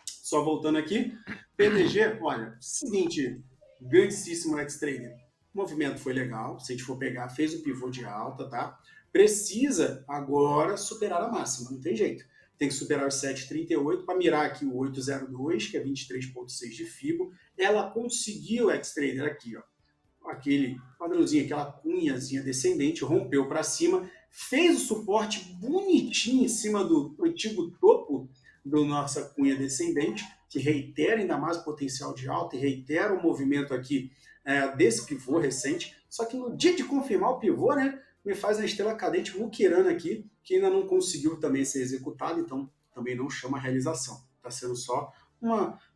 Só voltando aqui, PDG, olha, seguinte, grandíssimo X-Trader, o movimento foi legal, se a gente for pegar, fez o pivô de alta, tá? Precisa agora superar a máxima, não tem jeito. tem que superar os 7,38 para mirar aqui o 802, que é 23,6 de FIBO. Ela conseguiu, X-Trader, aqui, ó, aquele padrãozinho, aquela cunhazinha descendente, rompeu para cima, fez o suporte bonitinho em cima do antigo topo da nossa cunha descendente, que reitera ainda mais o potencial de alta e reitera o movimento aqui desse pivô recente. Só que no dia de confirmar o pivô, né, me faz a estrela cadente muquirana aqui, que ainda não conseguiu também ser executado, então também não chama realização. Está sendo só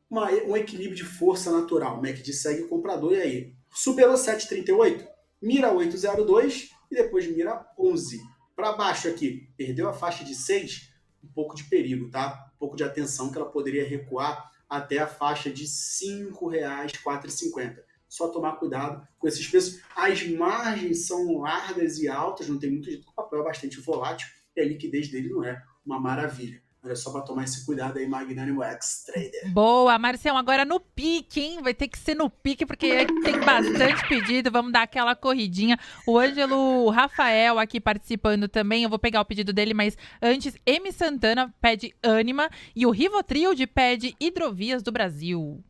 um equilíbrio de força natural. O MACD segue o comprador, e aí superou 7,38, mira 8,02 e depois mira 11. Para baixo aqui, perdeu a faixa de 6, um pouco de perigo, tá? Um pouco de atenção que ela poderia recuar até a faixa de R$ 5,04,50. Só tomar cuidado com esses preços. As margens são largas e altas, não tem muito jeito, o papel é bastante volátil e a liquidez dele não é uma maravilha. Olha só para tomar esse cuidado aí, Magnânimo X-Trader. Boa, Marcião. Agora no pique, hein? Vai ter que ser no pique, porque tem bastante pedido. Vamos dar aquela corridinha. O Ângelo Rafael aqui participando também. Eu vou pegar o pedido dele, mas antes, M. Santana pede Ânima e o Rivotril pede Hidrovias do Brasil.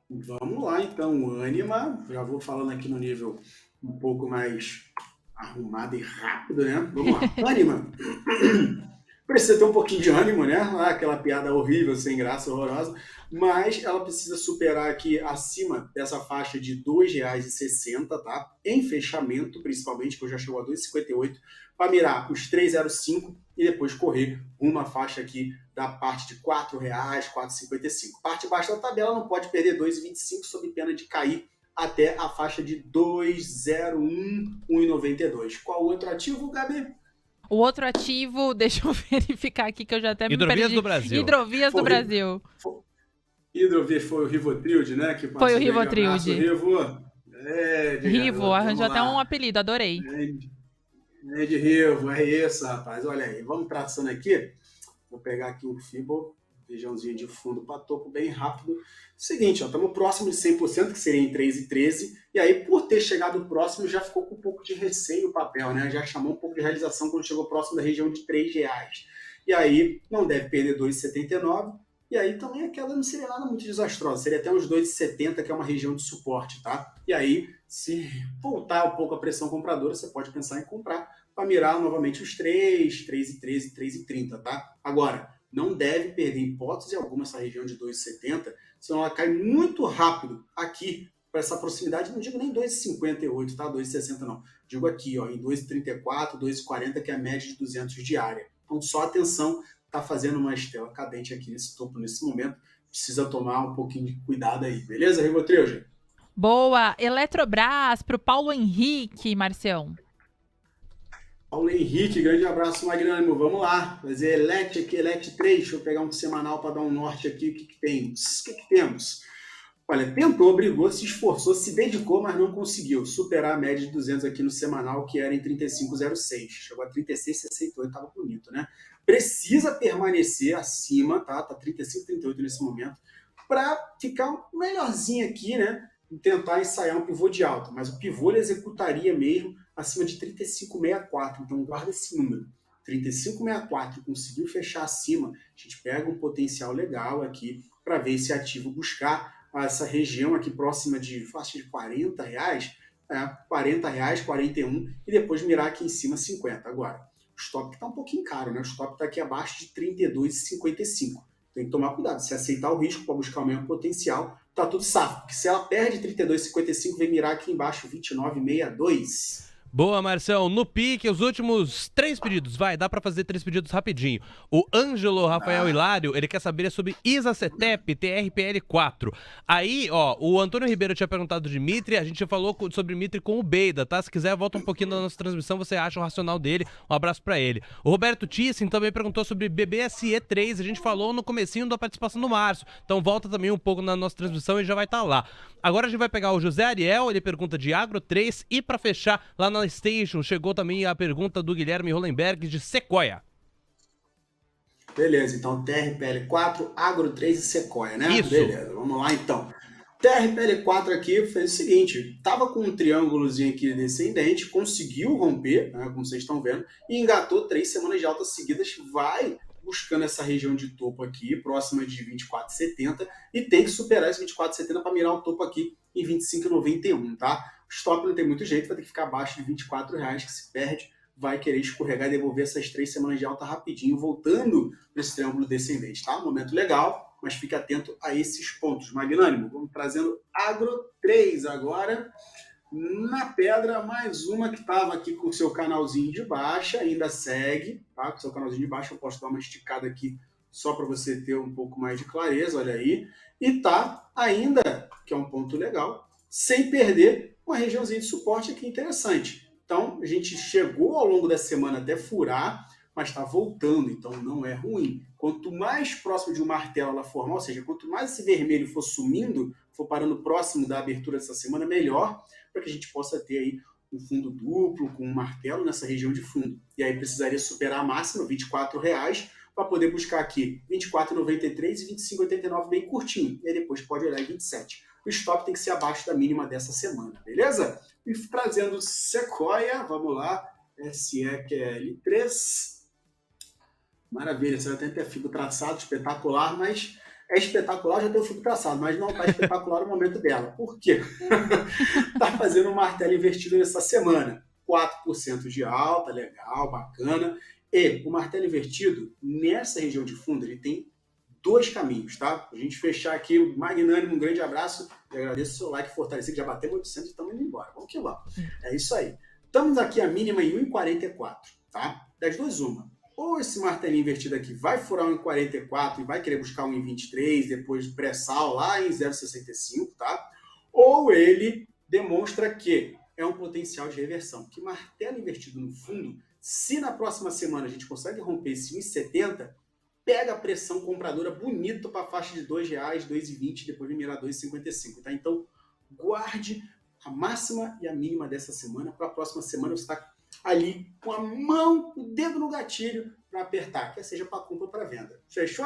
Vamos lá, então. Ânima, já vou falando aqui no nível um pouco mais arrumado e rápido, né? Vamos lá. Ânima. Precisa ter um pouquinho de ânimo, né? Aquela piada horrível, sem graça, horrorosa. Mas ela precisa superar aqui acima dessa faixa de R$ 2,60, tá? Em fechamento, principalmente, que eu já chegou a 2,58, para mirar os 3,05 e depois correr uma faixa aqui da parte de R$ 4,00, 4,55. Parte baixa da tabela não pode perder 2,25 sob pena de cair até a faixa de 2,01, 1,92. Qual outro ativo, Gabi? O outro ativo, deixa eu verificar aqui que eu já até me Hidrovias perdi. do Brasil. Hidrovias do Brasil. Hidrovias foi o Rivotril, né? Que foi o Rivotril. Rivo. Rivo, arranjou até um apelido, adorei. De Rivo, é isso, rapaz. Olha aí, vamos traçando aqui. Vou pegar aqui o Fibo, regiãozinha de fundo para topo bem rápido. Seguinte, estamos próximo de 100%, que seria em 3,13. E aí, por ter chegado próximo, já ficou com um pouco de receio o papel, né? Já chamou um pouco de realização quando chegou próximo da região de R$ 3,00. E aí, não deve perder 2,79. E aí, também a queda não seria nada muito desastrosa. Seria até uns 2,70, que é uma região de suporte, tá? E aí, se voltar um pouco a pressão compradora, você pode pensar em comprar para mirar novamente os 3,13, 3,30, tá? Agora, não deve perder hipótese alguma essa região de 2,70, senão ela cai muito rápido aqui para essa proximidade. Não digo nem 2,58, tá? 2,60 não. Digo aqui, ó, em 2,34, 2,40, que é a média de 200 diária. Então, só atenção, tá fazendo uma estela cadente aqui nesse topo nesse momento. Precisa tomar um pouquinho de cuidado aí, beleza, Rivotril, gente? Boa. Eletrobras para o Paulo Henrique, Marcião. Paulo Henrique, grande abraço, Magnânimo. Vamos lá, fazer Elect aqui, Elect 3. Deixa eu pegar um semanal para dar um norte aqui. O que temos? O que temos? Olha, tentou, brigou, se esforçou, se dedicou, mas não conseguiu superar a média de 200 aqui no semanal, que era em 35,06. Chegou a 36,68, estava bonito, né? Precisa permanecer acima, tá? Tá 35,38 nesse momento, para ficar melhorzinho aqui, né? E tentar ensaiar um pivô de alta. Mas o pivô ele executaria mesmo acima de 35,64. Então, guarda esse número. 35,64. Conseguiu fechar acima, a gente pega um potencial legal aqui para ver esse ativo buscar essa região aqui próxima de faixa de R$40, R$40, 41, e depois mirar aqui em cima 50. Agora, o stop está um pouquinho caro, né? O stop está aqui abaixo de 32,55. Tem que tomar cuidado. Se aceitar o risco para buscar o mesmo potencial, tá tudo safo. Porque se ela perde 32,55, vem mirar aqui embaixo 29,62. Boa, Marcião. No pique, os últimos 3 pedidos. Vai, dá pra fazer 3 pedidos rapidinho. O Ângelo Rafael Hilário, ele quer saber sobre ISA-CETEP TRPL4. Aí, ó, o Antônio Ribeiro tinha perguntado de Mitre, a gente falou sobre Mitre com o Beida, tá? Se quiser, volta um pouquinho na nossa transmissão, você acha o racional dele. Um abraço pra ele. O Roberto Thyssen também perguntou sobre BBSE3, a gente falou no comecinho da participação do Márcio. Então volta também um pouco na nossa transmissão e já vai estar lá. Agora a gente vai pegar o José Ariel, ele pergunta de Agro 3 e pra fechar lá na Station, chegou também a pergunta do Guilherme Hollenberg de Sequoia. Beleza, então TRPL4, Agro 3 e Sequoia, né? Isso. Beleza, vamos lá então. TRPL4 aqui fez o seguinte, tava com um triângulozinho aqui descendente, conseguiu romper, né, como vocês estão vendo, e engatou 3 semanas de altas seguidas, vai buscando essa região de topo aqui, próxima de 24,70, e tem que superar esse 24,70 para mirar o topo aqui em 25,91, tá? O stop não tem muito jeito, vai ter que ficar abaixo de R$24, que se perde, vai querer escorregar e devolver essas 3 semanas de alta rapidinho, voltando para esse triângulo descendente, tá? Um momento legal, mas fique atento a esses pontos. Magnânimo, vamos trazendo Agro 3 agora. Na pedra, mais uma que estava aqui com o seu canalzinho de baixa, ainda segue, tá? Com o seu canalzinho de baixa, eu posso dar uma esticada aqui só para você ter um pouco mais de clareza, olha aí. E tá ainda, que é um ponto legal, sem perder uma regiãozinha de suporte aqui interessante. Então, a gente chegou ao longo da semana até furar, mas está voltando, então não é ruim. Quanto mais próximo de um martelo ela formar, ou seja, quanto mais esse vermelho for sumindo, for parando próximo da abertura dessa semana, melhor, para que a gente possa ter aí um fundo duplo com um martelo nessa região de fundo. E aí precisaria superar a máxima, R$24, para poder buscar aqui R$24,93 e R$25,89 bem curtinho. E aí depois pode olhar em 27. O stop tem que ser abaixo da mínima dessa semana, beleza? E trazendo Sequoia, vamos lá, SEQL3. Maravilha, você vai ter fico traçado, espetacular, mas é espetacular, já tem o fico traçado, mas não está espetacular o momento dela. Por quê? Está fazendo um martelo invertido nessa semana. 4% de alta, legal, bacana. E o martelo invertido, nessa região de fundo, ele tem 2 caminhos, tá? A gente fechar aqui, o Magnânimo, um grande abraço. E agradeço o seu like fortalecido, já bateu 800 e estamos indo embora. Vamos que vamos. É isso aí. Estamos aqui a mínima em 1,44, tá? Das duas, uma. Ou esse martelinho invertido aqui vai furar 1,44 e vai querer buscar 1,23, depois pré-sal lá em 0,65, tá? Ou ele demonstra que é um potencial de reversão. Que martelo invertido no fundo, se na próxima semana a gente consegue romper esse 1,70, pega a pressão compradora bonito para a faixa de R$2, 2,20, depois vai mirar 2,55, tá? Então, guarde a máxima e a mínima dessa semana. Para a próxima semana você está ali com a mão, o dedo no gatilho para apertar, quer seja para compra ou para venda. Fechou?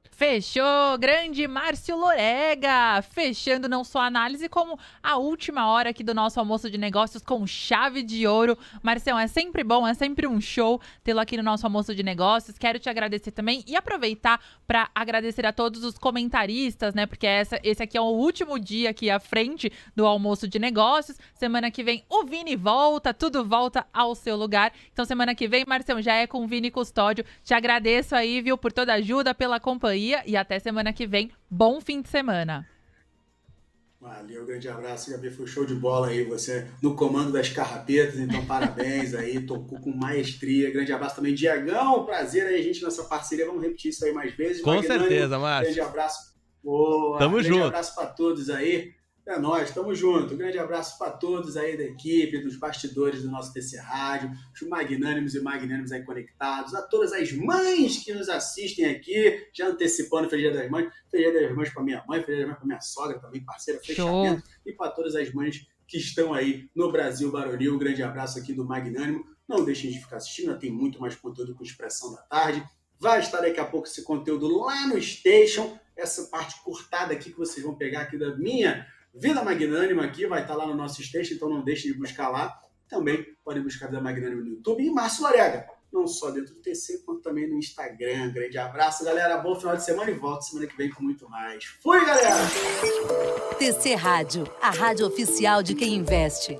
Fechou! Grande Márcio Lorega! Fechando não só a análise, como a última hora aqui do nosso almoço de negócios com chave de ouro. Marcião, é sempre bom, é sempre um show tê-lo aqui no nosso almoço de negócios. Quero te agradecer também e aproveitar para agradecer a todos os comentaristas, né? Porque esse aqui é o último dia aqui à frente do almoço de negócios. Semana que vem o Vini volta, tudo volta ao seu lugar. Então semana que vem, Marcião, já é com o Vini Custódio. Te agradeço aí, viu, por toda a ajuda, pela companhia. E até semana que vem. Bom fim de semana. Valeu, grande abraço, Gabi. Foi show de bola aí. Você no comando das carrapetas, então parabéns aí. Tocou com maestria. Grande abraço também, Diegão. Prazer aí, gente, nessa parceria. Vamos repetir isso aí mais vezes. Com certeza, Márcio. Grande abraço. Boa. Tamo junto. Grande abraço para todos aí. É nóis, tamo junto. Grande abraço para todos aí da equipe, dos bastidores do nosso TC Rádio, os magnânimos e magnânimos aí conectados, a todas as mães que nos assistem aqui, já antecipando Feliz Dia das Mães, Feliz Dia das Mães para minha mãe, Feliz Dia das Mães para minha sogra, também parceira, fechamento, e para todas as mães que estão aí no Brasil Baronil. Um grande abraço aqui do Magnânimo. Não deixem de ficar assistindo, tem muito mais conteúdo com Expressão da Tarde. Vai estar daqui a pouco esse conteúdo lá no Station, essa parte cortada aqui que vocês vão pegar aqui da minha Vida Magnânima aqui, vai estar lá no nosso Station, então não deixe de buscar lá. Também podem buscar Vida Magnânima no YouTube e Márcio Lorega, não só dentro do TC, quanto também no Instagram. Grande abraço, galera. Bom final de semana e volto semana que vem com muito mais. Fui, galera! TC Rádio, a rádio oficial de quem investe.